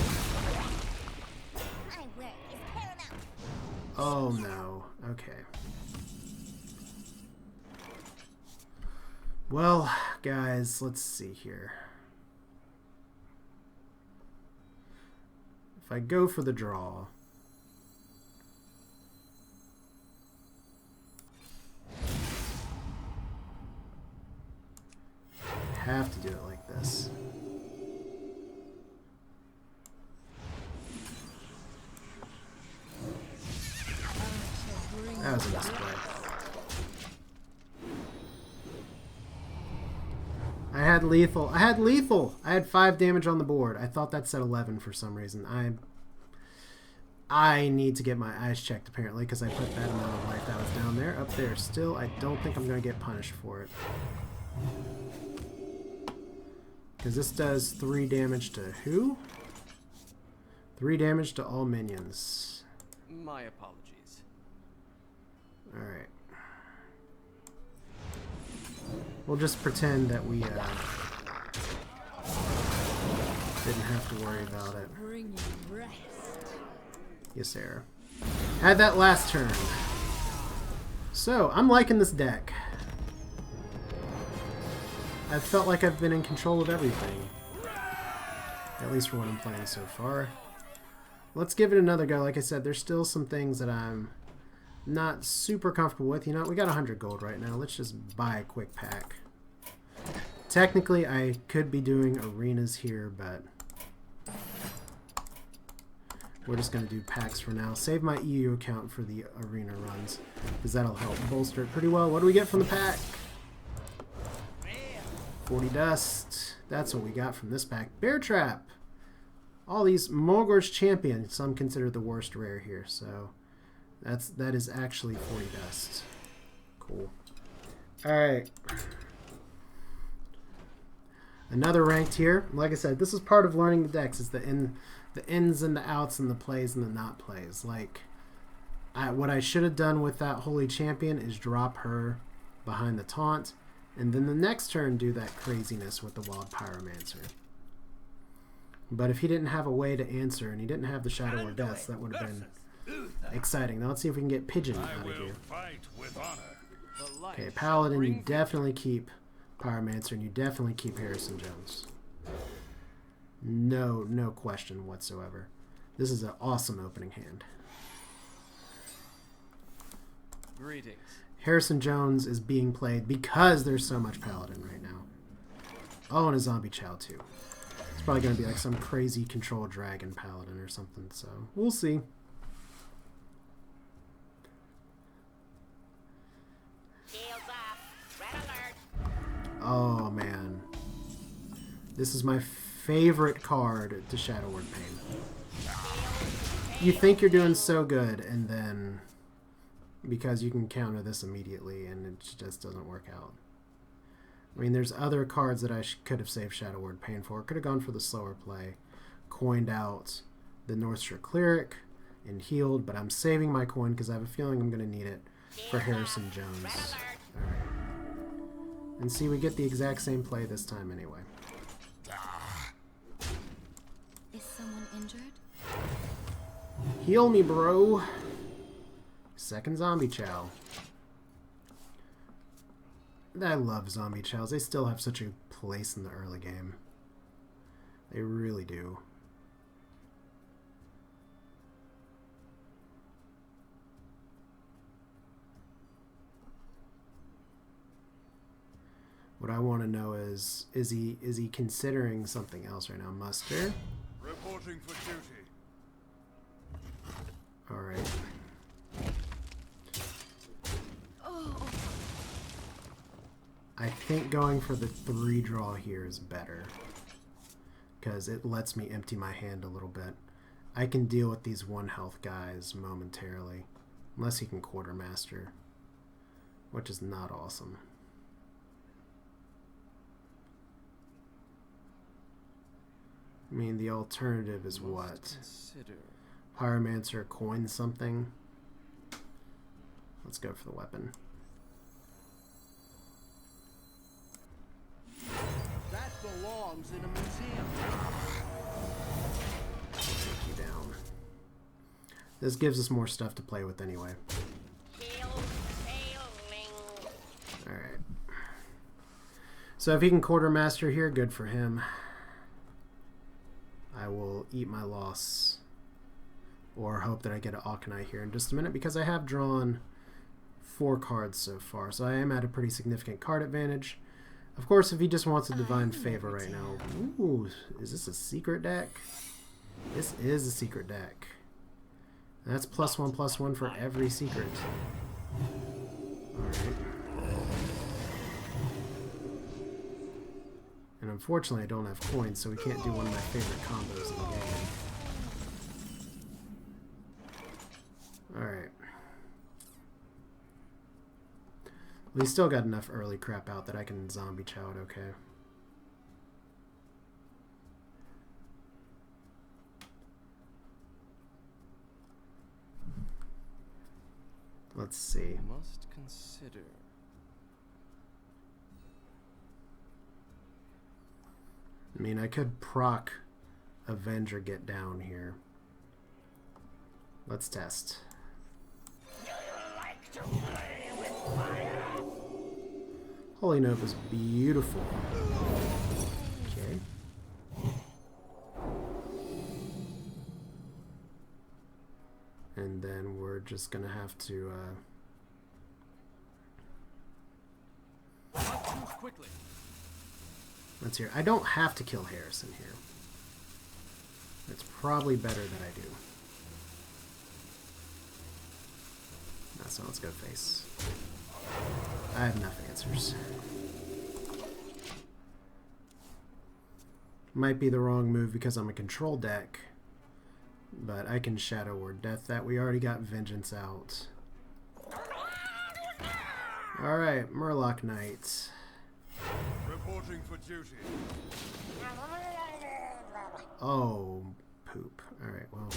My word is paramount.
Oh no, okay. Well, guys, let's see here. If I go for the draw, I have to do it like this. That was a misplay. I had lethal. I had lethal. I had 5 damage on the board. I thought that said 11 for some reason. I need to get my eyes checked apparently because I put that amount of life that was down there up there. Still, I don't think I'm going to get punished for it. Because this does 3 damage to who? 3 damage to all minions.
My apologies.
Alright. We'll just pretend that we didn't have to worry about it.
Bring you rest.
Yes, Sarah. Had that last turn. So, I'm liking this deck. I've felt like I've been in control of everything. At least for what I'm playing so far. Let's give it another go. Like I said, there's still some things that I'm not super comfortable with. You know, we got 100 gold right now. Let's just buy a quick pack. Technically, I could be doing arenas here, but we're just going to do packs for now. Save my EU account for the arena runs, because that'll help bolster it pretty well. What do we get from the pack? 40 dust. That's what we got from this pack. Bear Trap. All these Mulgor's Champion. Some consider the worst rare here, so That is actually 40 dust. Cool. Alright. Another ranked here. Like I said, this is part of learning the decks, is the ins and the outs and the plays and the not plays. Like, what I should have done with that Holy Champion is drop her behind the taunt, and then the next turn do that craziness with the Wild Pyromancer. But if he didn't have a way to answer, and he didn't have the Shadow or Deaths, that would have been exciting. Now let's see if we can get Pigeon out of here. Okay, Paladin, you definitely keep Pyromancer, and you definitely keep Harrison Jones. No question whatsoever. This is an awesome opening hand.
Greetings.
Harrison Jones is being played because there's so much Paladin right now. Oh, and a Zombie Chow too. It's probably going to be like some crazy control dragon Paladin or something, so we'll see. Oh man, this is my favorite card to Shadow Word Pain. You think you're doing so good, and then because you can counter this immediately, and it just doesn't work out. I mean, there's other cards that I could have saved Shadow Word Pain for. Could have gone for the slower play, coined out the Northshire Cleric, and healed, but I'm saving my coin because I have a feeling I'm going to need it for Harrison Jones. Alright. And see, we get the exact same play this time anyway.
Is someone injured?
Heal me, bro. Second Zombie Chow. I love Zombie Chows. They still have such a place in the early game. They really do. What I want to know is he considering something else right now? Muster?
Reporting for duty.
Alright. I think going for the 3 draw here is better, because it lets me empty my hand a little bit. I can deal with these 1 health guys momentarily, unless he can Quartermaster, which is not awesome. I mean, the alternative is what? Pyromancer coins something. Let's go for the weapon.
That belongs in a museum.
Take you down. This gives us more stuff to play with anyway. Alright. So if he can Quartermaster here, good for him. I will eat my loss, or hope that I get an Auchenite here in just a minute, because I have drawn 4 cards so far, so I am at a pretty significant card advantage. Of course, if he just wants a Divine Favor right now... Ooh, is this a secret deck? This is a secret deck. That's +1/+1 for every secret. Alright. And unfortunately I don't have coins, so we can't do one of my favorite combos in the game. Alright. We still got enough early crap out that I can Zombie Chow it okay. Let's see.
Must consider.
I mean, I could proc Avenger get down here. Let's test. Holy Nova's beautiful. Okay. And then we're just gonna have to
Quickly.
let's hear. I don't have to kill Harrison here. It's probably better that I do. So let's go face. I have enough answers. Might be the wrong move because I'm a control deck, But I can Shadow Word Death that. We already got Vengeance out. Alright, Murloc Knight.
Reporting for duty.
Oh, poop. Alright, well.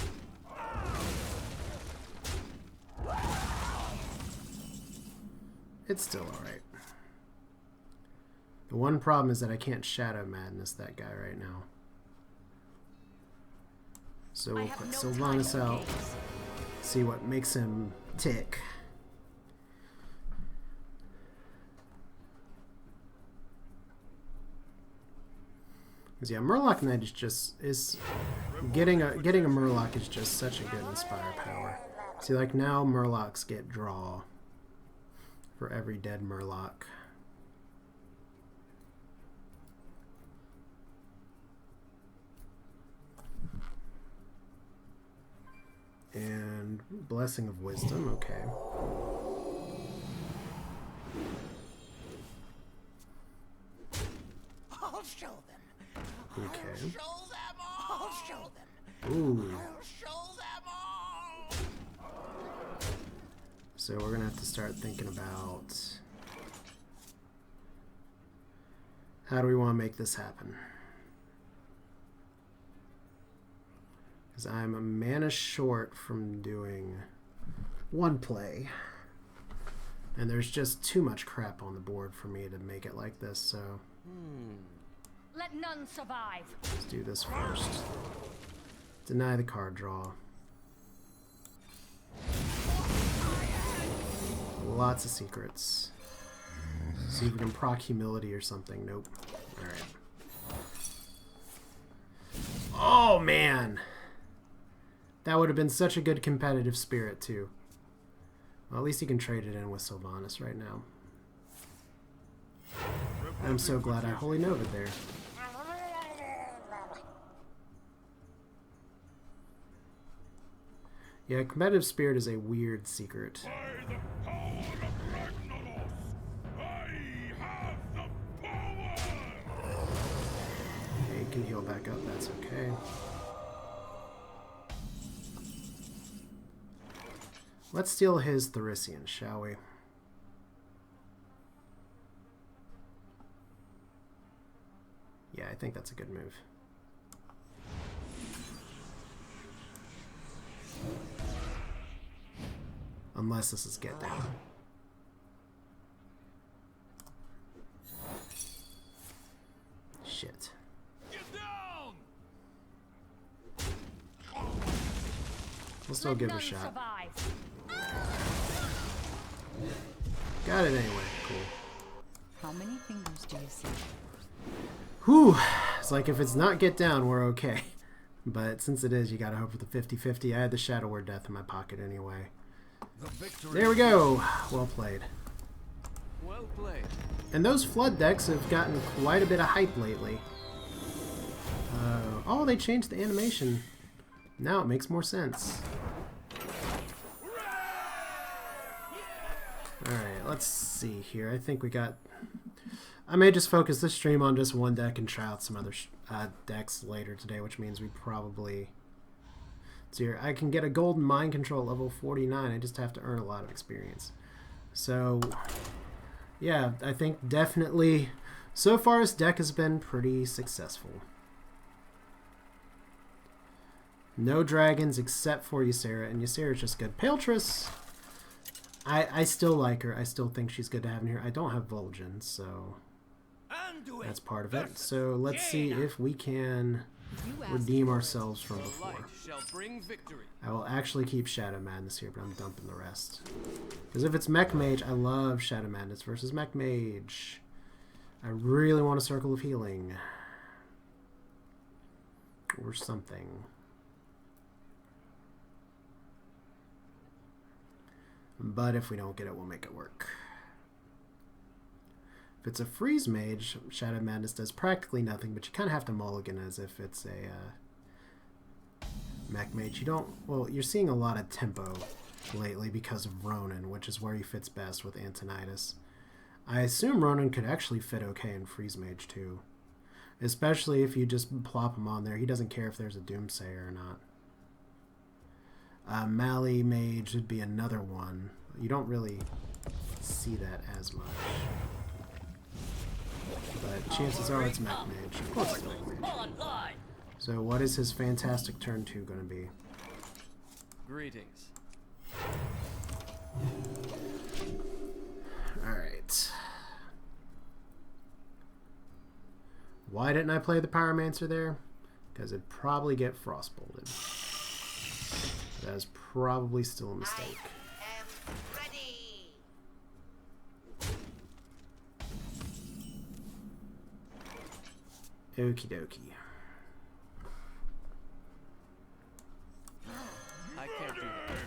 It's still alright. The one problem is that I can't Shadow Madness that guy right now. So we'll put Sylvanas out. See what makes him tick. Because yeah, Murloc Knight is getting a Murloc is just such a good Inspire power. See, like now Murlocs get draw for every dead Murloc. And Blessing of Wisdom, okay.
I'll show them.
Okay.
I'll show them all. I'll show them.
Ooh.
I'll show them all.
So we're gonna have to start thinking about how do we want to make this happen? Because I'm a mana short from doing one play. And there's just too much crap on the board for me to make it like this, so
Let none survive.
let's do this first. Deny the card draw. Lots of secrets. See if we can proc humility or something. Nope. Alright. Oh, man! That would have been such a good competitive spirit, too. Well, at least you can trade it in with Sylvanas right now. I'm so glad I Holy Nova'd there. Yeah, competitive spirit is a weird secret.
By the power of Ragnaros, I have the power!
Okay, you can heal back up, that's okay. Let's steal his Therissian, shall we? Yeah, I think that's a good move. Unless this is get down. Shit.
Get down!
We'll still
Let
give it a
none
shot.
survive.
Got it anyway. Cool.
How many fingers do you see?
Whew. It's like if it's not get down, we're okay. But since it is, you gotta hope for the 50-50. I had the Shadow Word Death in my pocket anyway.
The victory.
There we go. Well played.
Well played.
And those flood decks have gotten quite a bit of hype lately. Oh, they changed the animation. Now it makes more sense. Alright, let's see here. I think we got... I may just focus this stream on just one deck and try out some other decks later today, which means we probably... So here, I can get a golden mind control level 49. I just have to earn a lot of experience. So, yeah, I think definitely... So far, this deck has been pretty successful. No dragons except for Ysera, and Ysera's just good. Paletress, I still like her. I still think she's good to have in here. I don't have Vulgin, so that's part of it. So let's see if we can redeem ourselves from
The
before.
light shall bring victory.
I will actually keep Shadow Madness here, but I'm dumping the rest. Because if it's Mech Mage, I love Shadow Madness versus Mech Mage. I really want a Circle of Healing. Or something. But if we don't get it, we'll make it work. If it's a Freeze Mage, Shadow Madness does practically nothing, but you kind of have to mulligan as if it's a Mech Mage. You don't... Well, you're seeing a lot of tempo lately because of Ronan, which is where he fits best with Antonidas. I assume Ronan could actually fit okay in Freeze Mage too. Especially if you just plop him on there. He doesn't care if there's a Doomsayer or not. Mali Mage would be another one. You don't really see that as much. But chances are it's Mech Mage. Of course it's Mech Mage. So what is his fantastic turn 2 going to be?
Greetings.
Alright. Why didn't I play the Pyromancer there? Because it'd probably get Frostbolted. That is probably still a mistake. Okie dokie.
I can't do that.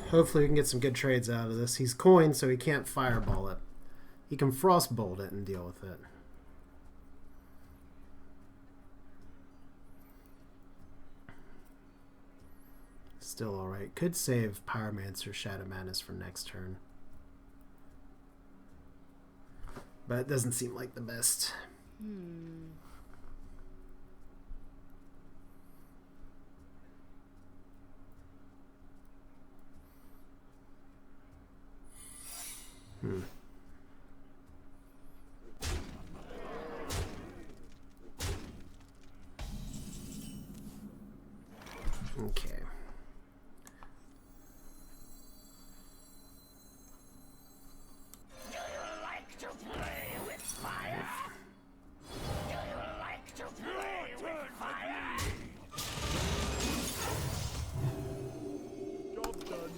Hopefully we can get some good trades out of this. He's coined, so he can't fireball it. He can frostbolt it and deal with it. Still alright. Could save Pyromancer Shadow Madness for next turn. But it doesn't seem like the best. Okay.
Do you like to play with fire? Do you like to play with fire?
Job done.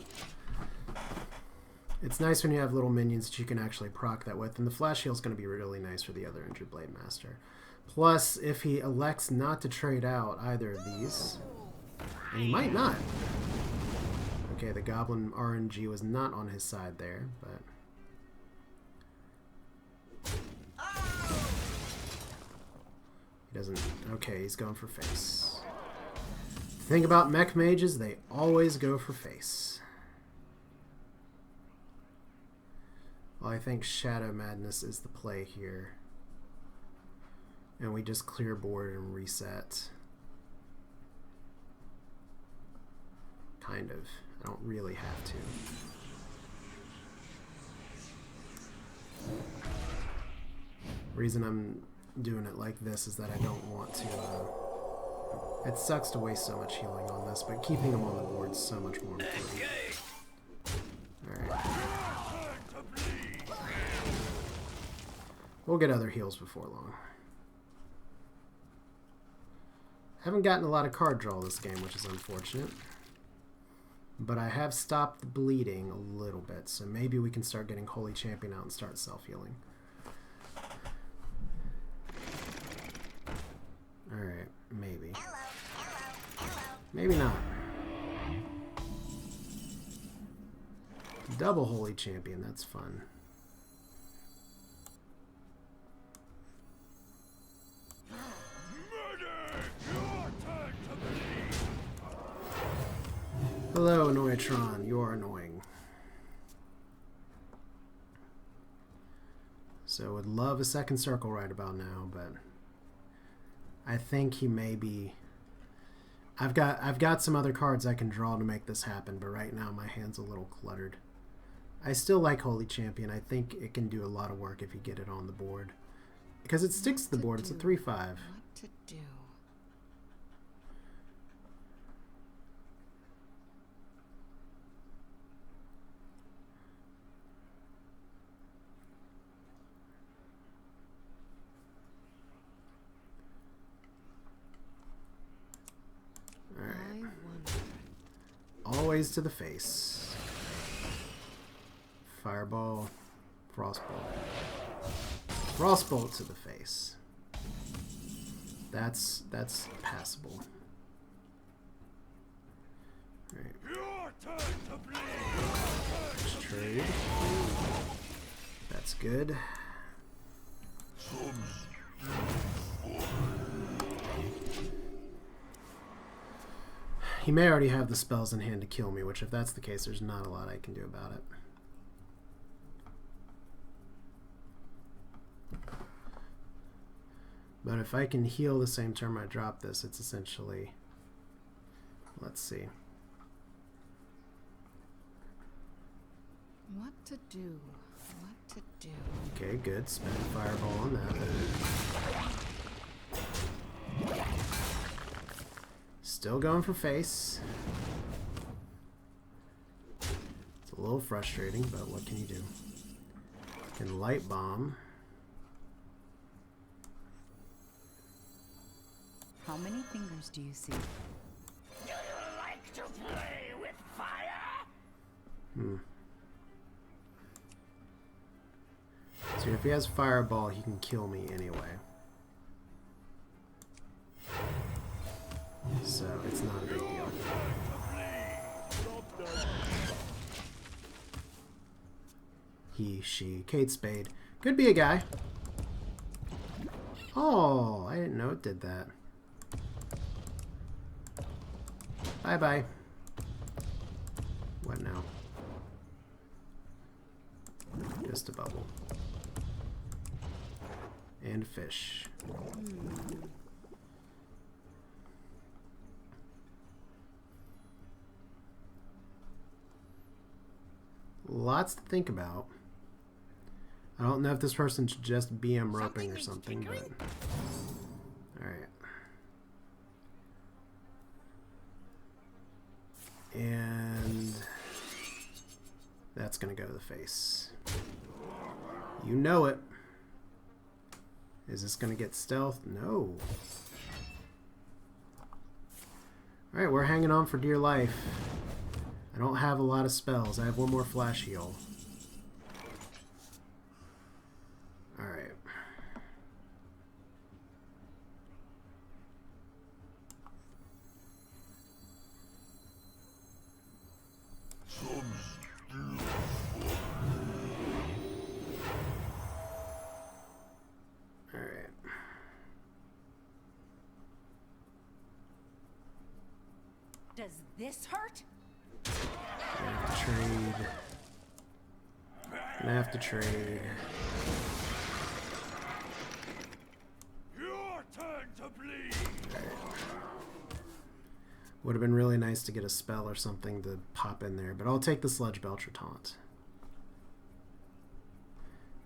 It's nice when you have little minions that you can actually proc that with, and the flash heal is going to be really nice for the other Injured Blade Master. Plus, if he elects not to trade out either of these, and he might not. Okay, the Goblin RNG was not on his side there, but... He doesn't... Okay, he's going for face. The thing about Mech Mages, they always go for face. Well, I think Shadow Madness is the play here. And we just clear board and reset. Kind of. I don't really have to. Reason I'm doing it like this is that I don't want to... it sucks to waste so much healing on this, but keeping them on the board is so much more important. Alright. We'll get other heals before long. Haven't gotten a lot of card draw this game, which is unfortunate. But I have stopped the bleeding a little bit, so maybe we can start getting Holy Champion out and start self-healing. Alright, maybe. Maybe not. Double Holy Champion, that's fun. Hello, Noitron. You are annoying. So would love a second circle right about now, but I think he may be... I've got some other cards I can draw to make this happen, but right now my hand's a little cluttered. I still like Holy Champion. I think it can do a lot of work if you get it on the board. Because it sticks to the board. It's a 3/5.
What to do?
Alright. Always to the face. Fireball. Frostbolt. Frostbolt to the face. That's passable. Alright. Let's trade. That's good. He may already have the spells in hand to kill me, which if that's the case, there's not a lot I can do about it. But if I can heal the same turn I drop this, it's essentially Let's see.
What to do? What to do?
Okay, good. Spend a fireball on that. Still going for face. It's a little frustrating, but what can you do? Can light bomb.
How many fingers do you see?
Do you like to play with fire?
So if he has fireball, he can kill me anyway. So it's not a big deal. He, she, Kate Spade. Could be a guy. Oh, I didn't know it did that. Bye-bye. What now? Just a bubble. And fish. Lots to think about. I don't know if this person should just BM roping or something, but... Alright. And... that's gonna go to the face. You know it. Is this gonna get stealth? No. Alright, we're hanging on for dear life. I don't have a lot of spells. I have one more flash heal. Alright. Alright.
Does this hurt?
Trade. Gonna have to trade.
Your turn to bleed.
Would have been really nice to get a spell or something to pop in there, but I'll take the Sludge Belcher taunt.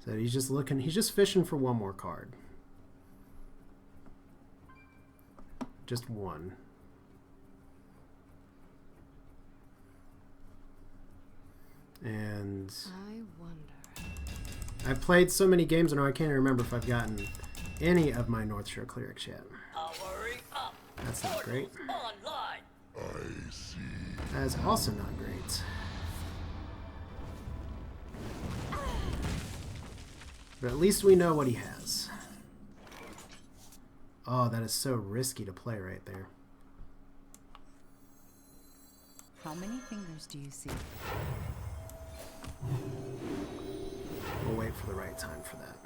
So he's just looking, he's just fishing for one more card. Just one. And
I wonder.
I've played so many games now I can't even remember if I've gotten any of my North Shore clerics yet.
Powering up.
That's not great.
Online.
I see.
That is also not great. But at least we know what he has. Oh, that is so risky to play right there.
How many fingers do you see?
We'll wait for the right time for that.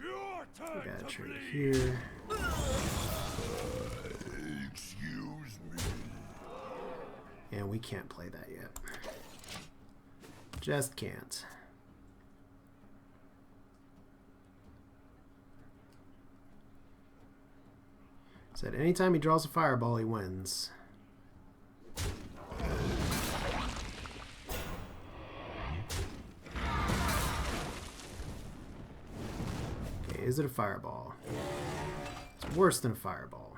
Your
We
turn
gotta
to
trade
bleed.
here.
Excuse me.
And we can't play that yet. Just can't. Said anytime he draws a fireball, he wins. Okay, is it a fireball? It's worse than a fireball.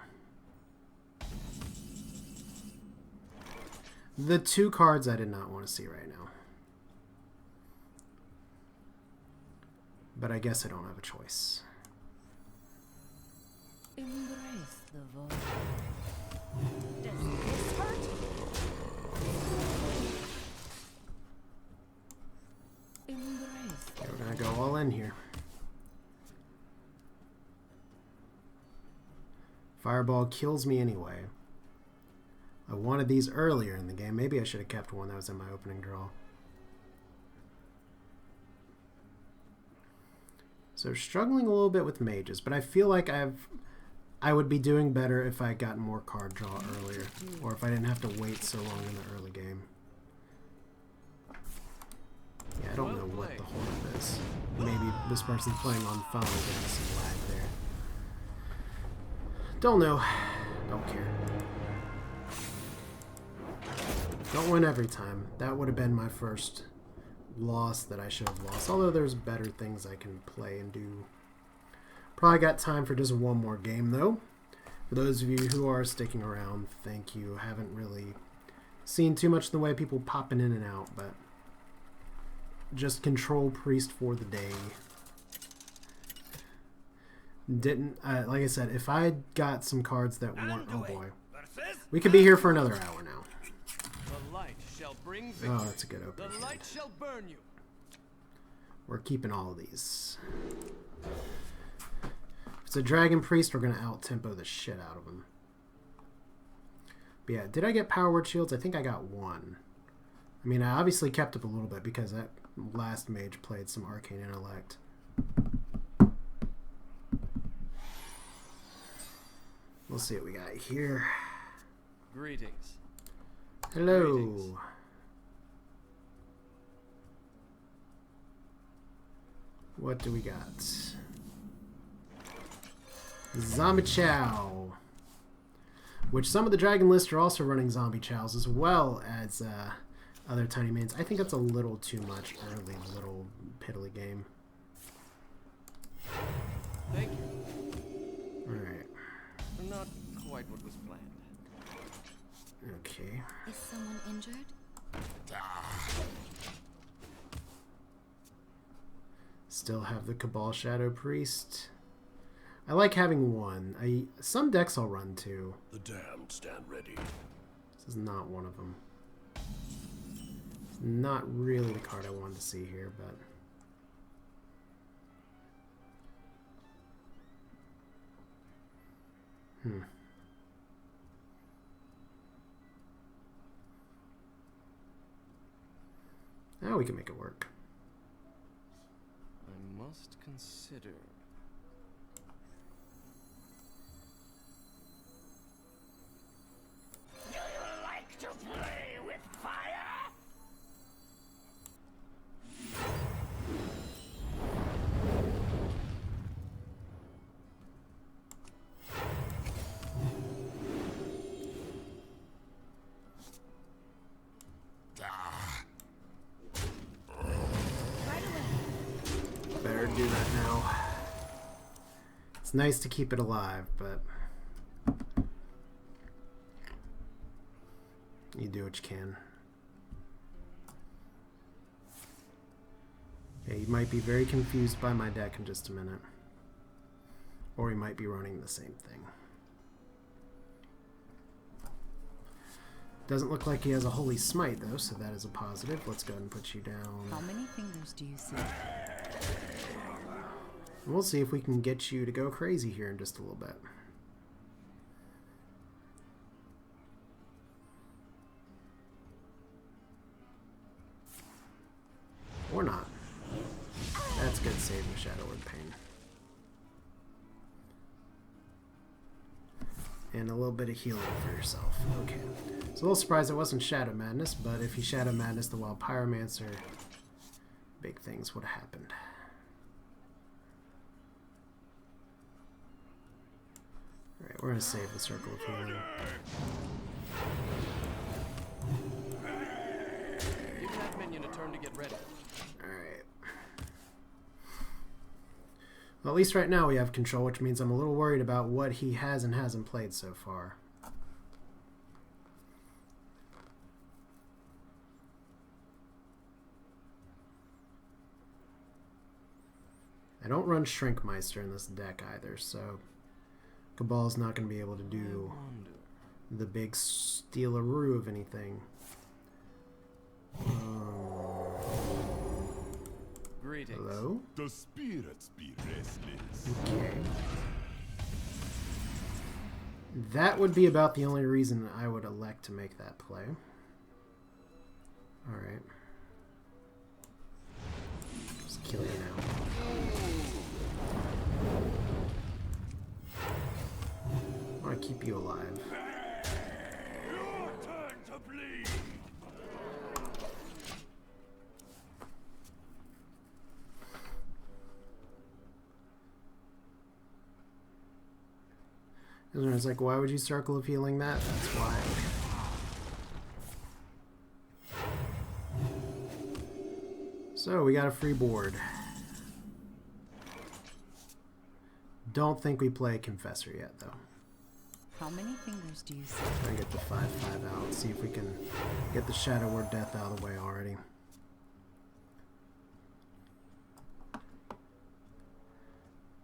The two cards I did not want to see right now. But I guess I don't have a choice.
Embrace the void.
Does this hurt?
Embrace.
Okay, we're gonna go all in here. Fireball kills me anyway. I wanted these earlier in the game. Maybe I should have kept one that was in my opening draw. So struggling a little bit with mages, but I feel like I would be doing better if I had gotten more card draw earlier, or if I didn't have to wait so long in the early game. Yeah, I don't know what the hold up is. Maybe this person's playing on phone, getting some lag there. Don't know. Don't care. Don't win every time. That would have been my first loss that I should have lost. Although there's better things I can play and do. Probably got time for just one more game though. For those of you who are sticking around, thank you. Haven't really seen too much in the way of people popping in and out, but just control priest for the day. Didn't like I said, if I got some cards that weren't, oh boy, we could be here for another hour now.
The light shall bring victory.
Oh, that's a good opening.
The light shall burn you.
We're keeping all of these. If it's a dragon priest, we're gonna out tempo the shit out of him. But yeah, did I get power word shields? I think I got one. I mean, I obviously kept up a little bit because that last mage played some arcane intellect. We'll see what we got here.
Greetings.
Hello.
Greetings.
What do we got? Zombie Chow. Which some of the Dragon List are also running Zombie Chows as well as other tiny mains. I think that's a little too much early, little piddly game.
Thank you.
Alright.
Not quite what was planned.
Okay.
Is someone injured?
Still have the Cabal Shadow Priest. I like having one. Some decks I'll run too.
The damned stand ready.
This is not one of them. It's not really the card I wanted to see here, but... Now we can make it work.
I must consider.
Do you like to play with fire?
Better do that now. It's nice to keep it alive, but you do what you can. Okay, you might be very confused by my deck in just a minute. Or we might be running the same thing. Doesn't look like he has a Holy Smite though, so that is a positive. Let's go ahead and put you down.
How many fingers do you see?
We'll see if we can get you to go crazy here in just a little bit. Or not. That's good saving Shadow Word Pain. And a little bit of healing for yourself. Okay. So a little surprised it wasn't Shadow Madness, but if he Shadow Madness the Wild Pyromancer, big things would have happened. Alright, we're going to save the Circle of Healing.
Give that minion a turn to get ready.
Alright. Well, at least right now we have control, which means I'm a little worried about what he has and hasn't played so far. I don't run Shrinkmeister in this deck either, so Cabal's not going to be able to do the big steal-a-roo of anything.
Greetings.
Hello?
The spirits be restless.
Okay. That would be about the only reason I would elect to make that play. Alright. Just kill you now. I want to keep you alive.
Your turn to bleed.
And it's like, why would you Circle of Healing that? That's why. So, we got a free board. Don't think we play Confessor yet, though.
How many fingers do you see?
Try and get the 5/5 out. See if we can get the Shadow Word Death out of the way already.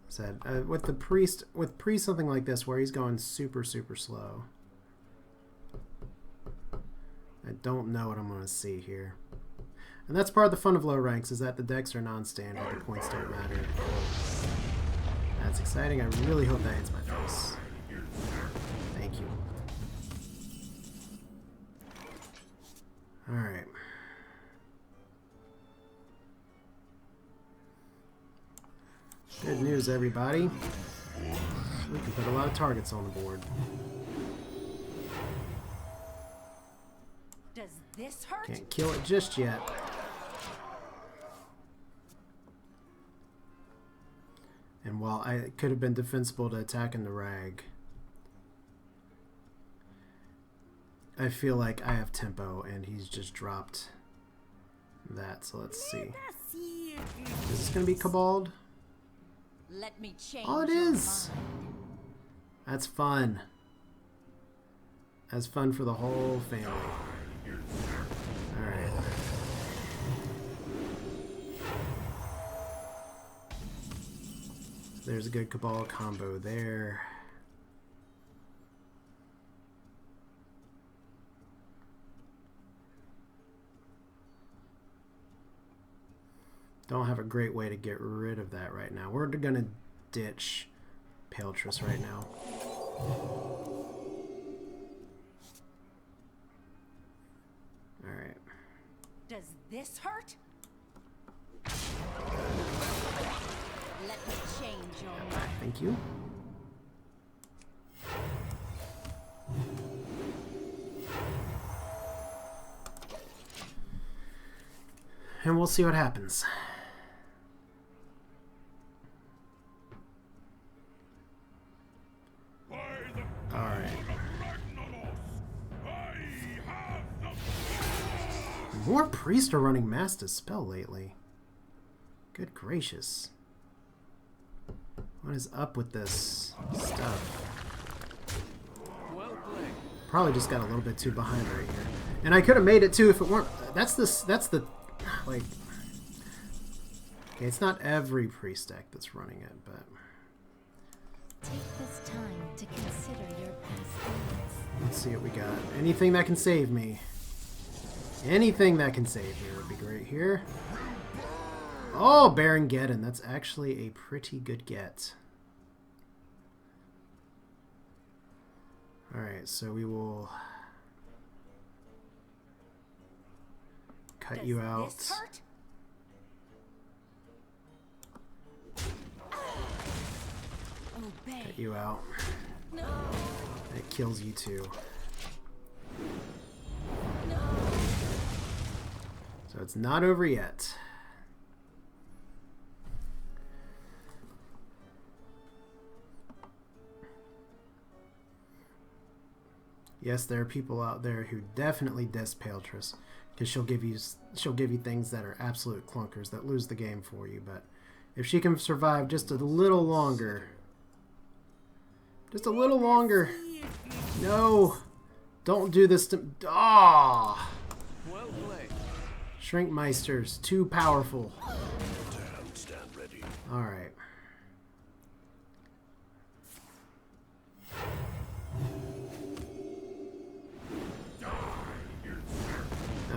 Said with the priest, something like this where he's going super slow. I don't know what I'm going to see here. And that's part of the fun of low ranks, is that the decks are non-standard, the points don't matter. That's exciting. I really hope that hits my face. Thank you. Alright. Good news, everybody. We can put a lot of targets on the board.
Does this hurt?
Can't kill it just yet. And while it could have been defensible to attack in the rag, I feel like I have tempo and he's just dropped that. So let's see. Is this going to be Caballed?
Let me change.
Oh, it is! That's fun. That's fun for the whole family. Alright. There's a good Cabal combo there. Don't have a great way to get rid of that right now. We're gonna ditch Paletress right now. Alright.
Does this hurt? Let me change your mind.
Thank you. And we'll see what happens. Alright. More priests are running Mass Dispel lately. Good gracious. What is up with this stuff?
Well played.
Probably just got a little bit too behind right here. And I could have made it too if it weren't. That's the like. Okay, it's not every priest deck that's running it, but.
Take this time to consider your past deeds.
Let's see what we got. Anything that can save me. Anything that can save me would be great here. Oh, Baron Geddon. That's actually a pretty good get. Alright, so we will cut you out.
This hurt? Obey.
Cut you out.
No.
It kills you too.
No.
So it's not over yet. Yes, there are people out there who definitely diss Paletress because she'll give you things that are absolute clunkers that lose the game for you. But if she can survive just a little longer, no, don't do this to. Ah,
Well played.
Shrinkmeister's too powerful.
Stand ready.
All right.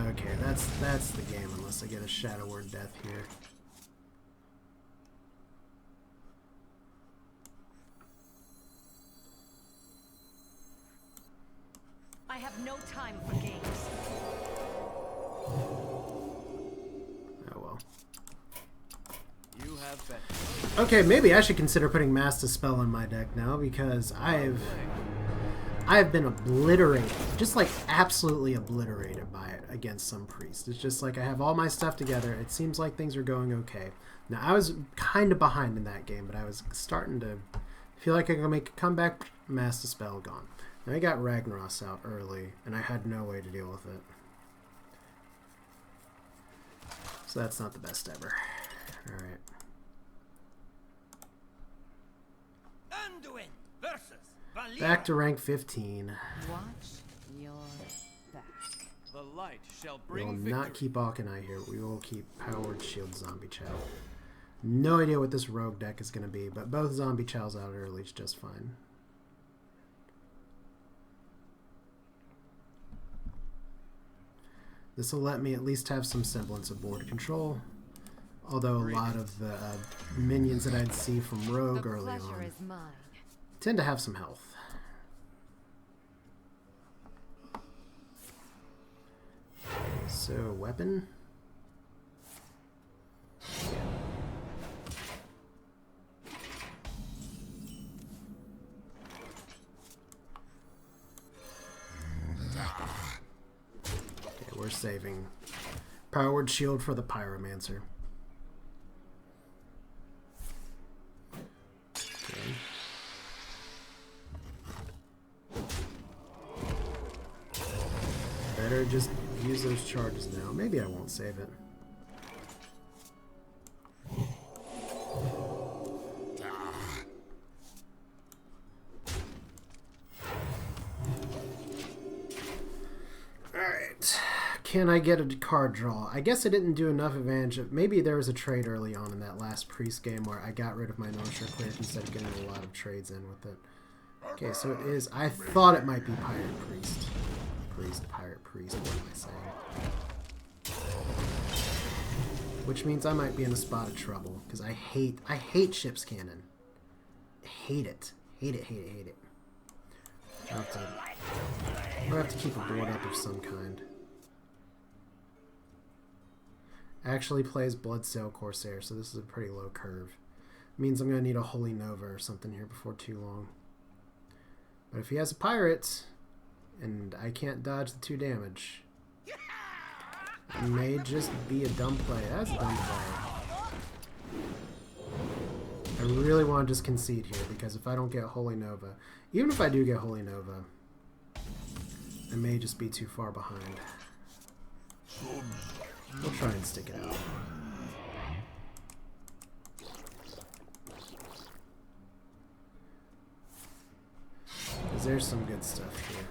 Okay, that's the game unless I get a Shadow Word Death here.
I have no time for games.
Oh well.
You have bet.
Okay, maybe I should consider putting Mass Dispel in my deck now because I have been obliterated, just like absolutely obliterated by it against some priest. It's just like I have all my stuff together. It seems like things are going okay. Now I was kind of behind in that game, but I was starting to Feel like I can make a comeback. Mass Dispel gone. Now I got Ragnaros out early, and I had no way to deal with it. So that's not the best ever. Alright.
Anduin versus Valia.
Back to rank 15.
Watch your back.
The light shall
We will
bring
not
victory.
keep Alkanai here. We will keep Powered Shield Zombie Chow. No idea what this rogue deck is going to be, but both Zombie Chows out early is just fine. This will let me at least have some semblance of board control. Although a lot of the minions that I'd see from Rogue
The
early
pleasure
on
is mine.
tend to have some health. So, weapon. Okay, we're saving Powered Shield for the Pyromancer. Okay. Better just use those charges now. Maybe I won't save it. Alright. Can I get a card draw? I guess I didn't do enough advantage of... Maybe there was a trade early on in that last priest game where I got rid of my Northshire Cleric instead of getting a lot of trades in with it. Okay, so it is... I thought it might be Pirate Priest. Pirate Priest, what am I saying? Which means I might be in a spot of trouble, because I hate Ship's Cannon. Hate it. Hate it. I'll have to keep a board up of some kind. Actually plays Bloodsail Corsair, so this is a pretty low curve. Means I'm going to need a Holy Nova or something here before too long. But if he has a pirate, and I can't dodge the 2 damage, it may just be a dumb play. That's a dumb play. I really want to just concede here, because if I don't get Holy Nova, even if I do get Holy Nova, I may just be too far behind. We'll try and stick it out. Because there's some good stuff here.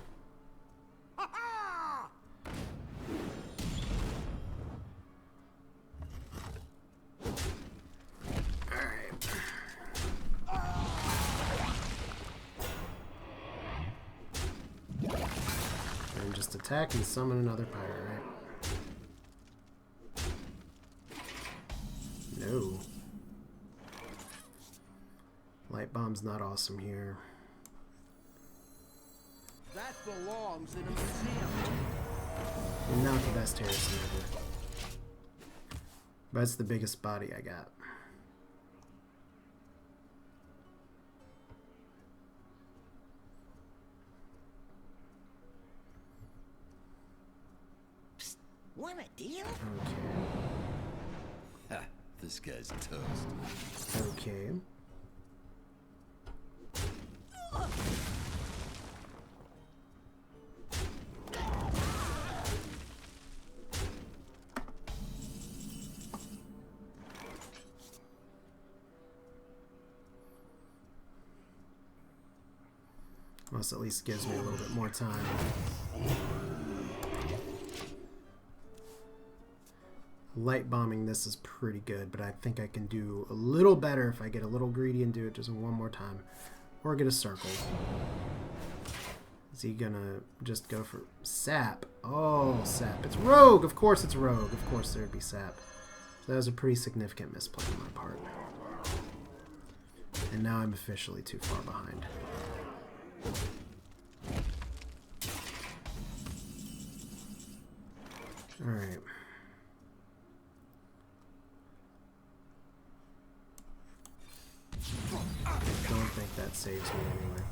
Just attack and summon another pirate, right? No. Light Bomb's not awesome here.
That belongs in a museum.
And not the best Harrison ever. But it's the biggest body I got.
Want a deal?
Okay.
Ha, this guy's toast.
Okay. Well, this at least gives me a little bit more time. Light bombing this is pretty good, but I think I can do a little better if I get a little greedy and do it just one more time. Or get a circle. Is he gonna just go for sap? Oh, sap. It's rogue! Of course it's rogue. Of course there'd be sap. So that was a pretty significant misplay on my part. And now I'm officially too far behind. Alright. I don't think that saves me anyway.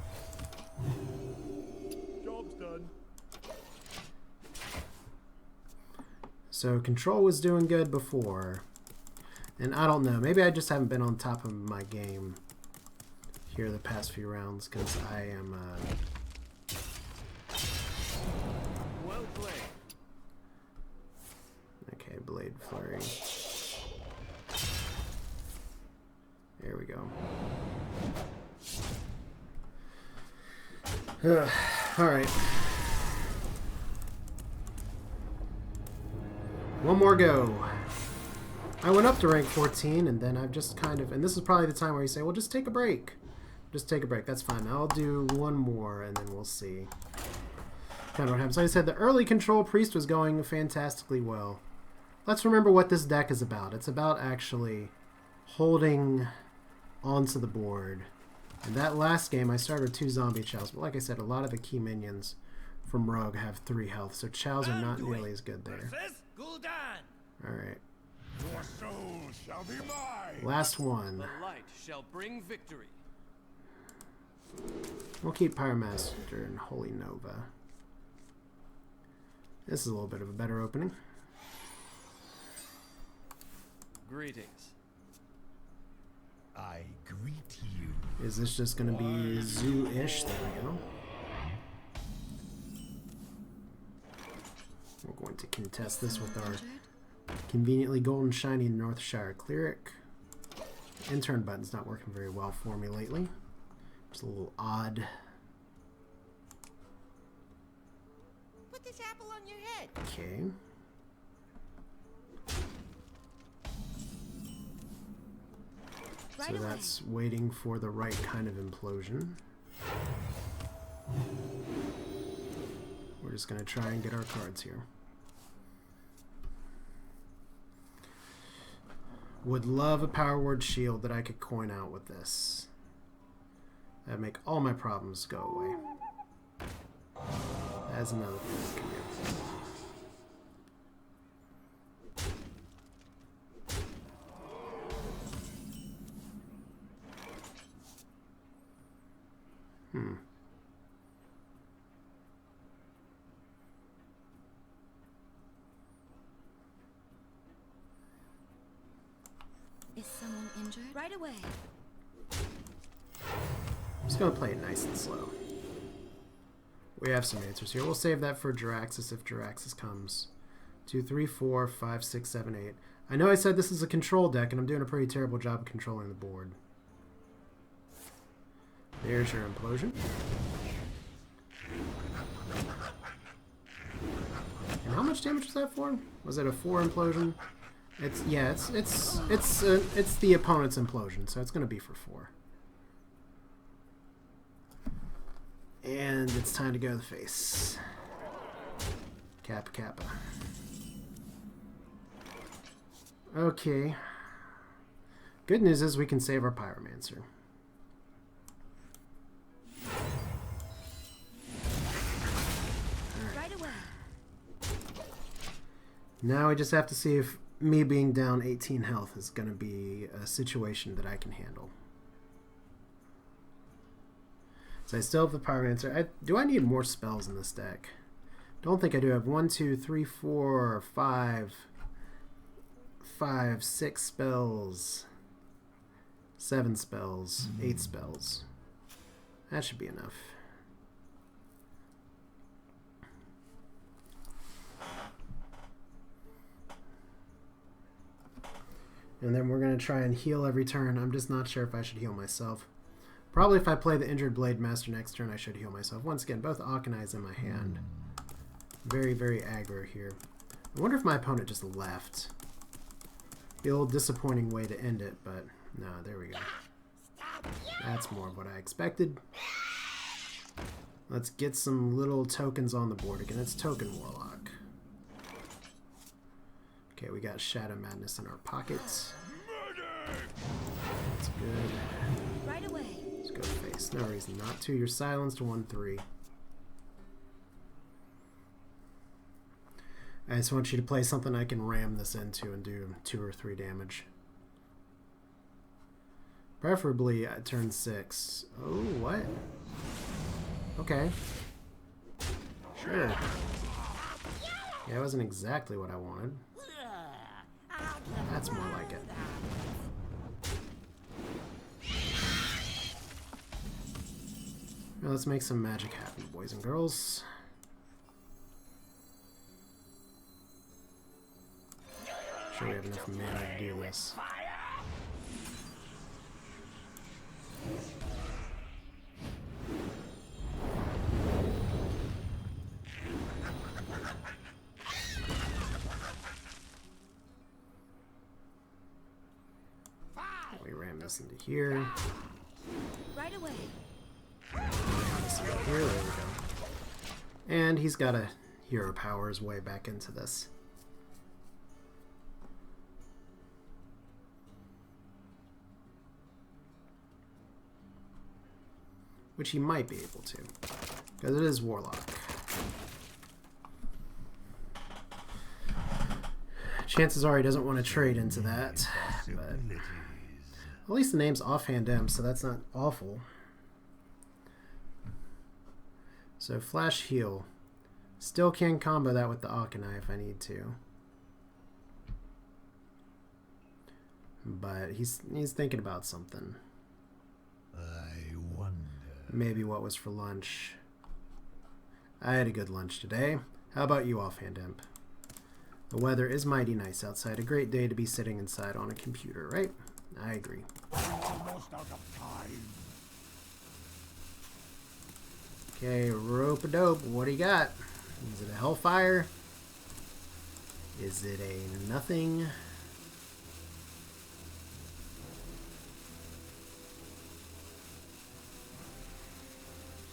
Job's done.
So control was doing good before. And I don't know, maybe I just haven't been on top of my game here the past few rounds because I am
Well played.
okay, Blade Flurry. There we go. Alright. One more go. I went up to rank 14 and then I've just kind of, and this is probably the time where you say, well, just take a break. Just take a break. That's fine. I'll do one more and then we'll see kind of what happens. Like I said, the early control priest was going fantastically well. Let's remember what this deck is about. It's about actually holding onto the board. And that last game, I started with 2 zombie chows, but like I said, a lot of the key minions from Rogue have 3 health, so chows are not nearly as good there. Alright.
Your soul shall be mine.
Last one.
The light shall bring victory.
We'll keep Pyromaster and Holy Nova. This is a little bit of a better opening.
Greetings.
I greet you.
Is this just going to be zoo-ish? There we go. We're going to contest this with our conveniently golden shiny Northshire Cleric. Intern button's not working very well for me lately. It's a little odd.
Put this apple on your head.
Okay. So that's waiting for the right kind of implosion. We're just going to try and get our cards here. Would love a power word shield that I could coin out with this. That'd make all my problems go away. That's another thing that can do.
Is someone injured? Right away.
I'm just going to play it nice and slow. We have some answers here. We'll save that for Jiraxis if Jiraxis comes. 2, 3, 4, 5, 6, 7, 8. I know I said this is a control deck, and I'm doing a pretty terrible job of controlling the board. There's your implosion. And how much damage was that for? Was it a 4 implosion? It's the opponent's implosion, so it's going to be for 4. And it's time to go to the face. Kappa Kappa. Okay. Good news is we can save our Pyromancer.
Right away.
Now we just have to see if me being down 18 health is going to be a situation that I can handle. So I still have the Pyromancer. Do I need more spells in this deck? Don't think I do. I have 1, 2, 3, 4, 5, 6 spells, 7 spells, 8 spells. That should be enough. And then we're going to try and heal every turn. I'm just not sure if I should heal myself. Probably if I play the Injured Blade Master next turn, I should heal myself. Once again, both Akanai's in my hand. Very, very aggro here. I wonder if my opponent just left. The old disappointing way to end it, but no, there we go. That's more of what I expected. Let's get some little tokens on the board again. It's Token Warlock. Okay, we got Shadow Madness in our pockets. That's good.
Right away.
Let's go face. No reason not to. You're silenced 1/3. I just want you to play something I can ram this into and do 2 or 3 damage. Preferably at turn 6. Oh, what? Okay. Sure. Yeah, it wasn't exactly what I wanted. That's more like it. Now let's make some magic happen, boys and girls. Sure we have enough mana to do this. We ram this into here.
Right away.
Ram this into here. There we go. And he's got to hero power his way back into this. Which he might be able to, because it is Warlock. Chances are he doesn't want to trade into that, but at least the name's Offhand M, so that's not awful. So Flash Heal. Still can combo that with the Akanai if I need to. But he's thinking about something.
I wonder.
Maybe what was for lunch. I had a good lunch today. How about you, Offhand Imp? The weather is mighty nice outside. A great day to be sitting inside on a computer, right? I agree.
Almost out of time.
Okay, rope-a-dope. What do you got? Is it a Hellfire? Is it a nothing?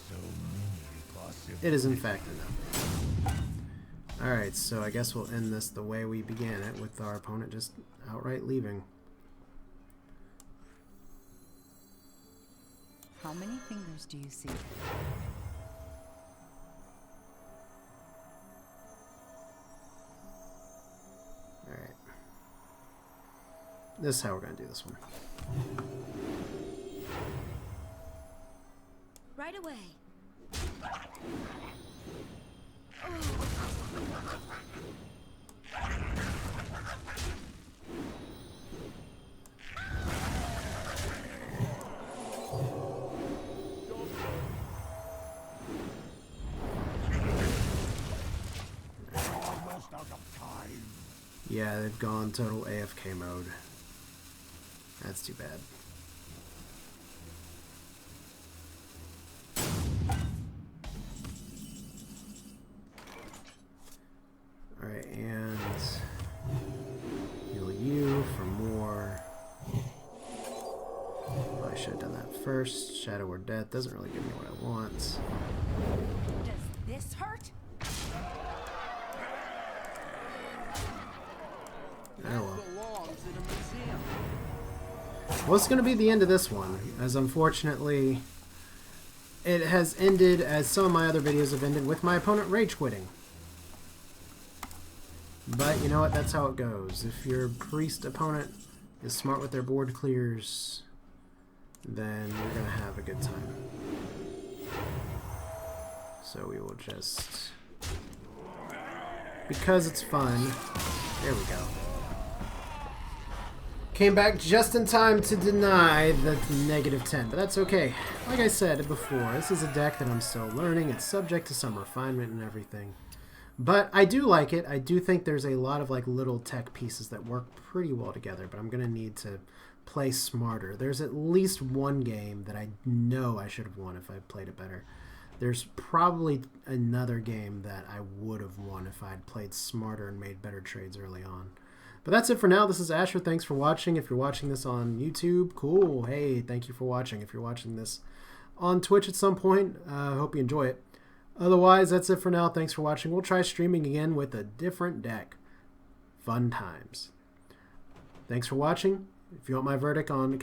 So many possibilities.
It is in fact enough. Alright, so I guess we'll end this the way we began it, with our opponent just outright leaving.
How many fingers do you see?
Alright. This is how we're going to do this one.
Right away.
Almost out of time.
Yeah, they've gone total AFK mode. That's too bad. Alright, and heal you for more. I should have done that first. Shadow or Death doesn't really give me what I want.
Does this hurt?
Oh well.
Belongs in a museum.
Well, it's going to be the end of this one, as unfortunately it has ended, as some of my other videos have ended, with my opponent rage quitting. But you know what, that's how it goes. If your priest opponent is smart with their board clears, then you're going to have a good time. So we will just, because it's fun, there we go. Came back just in time to deny the -10, but that's okay. Like I said before, this is a deck that I'm still learning. It's subject to some refinement and everything. But I do like it. I do think there's a lot of like little tech pieces that work pretty well together, but I'm going to need to play smarter. There's at least one game that I know I should have won if I played it better. There's probably another game that I would have won if I'd played smarter and made better trades early on. But that's it for now. This is Asher. Thanks for watching. If you're watching this on YouTube, cool. Hey, thank you for watching. If you're watching this on Twitch at some point, I hope you enjoy it. Otherwise, that's it for now. Thanks for watching. We'll try streaming again with a different deck. Fun times. Thanks for watching. If you want my verdict on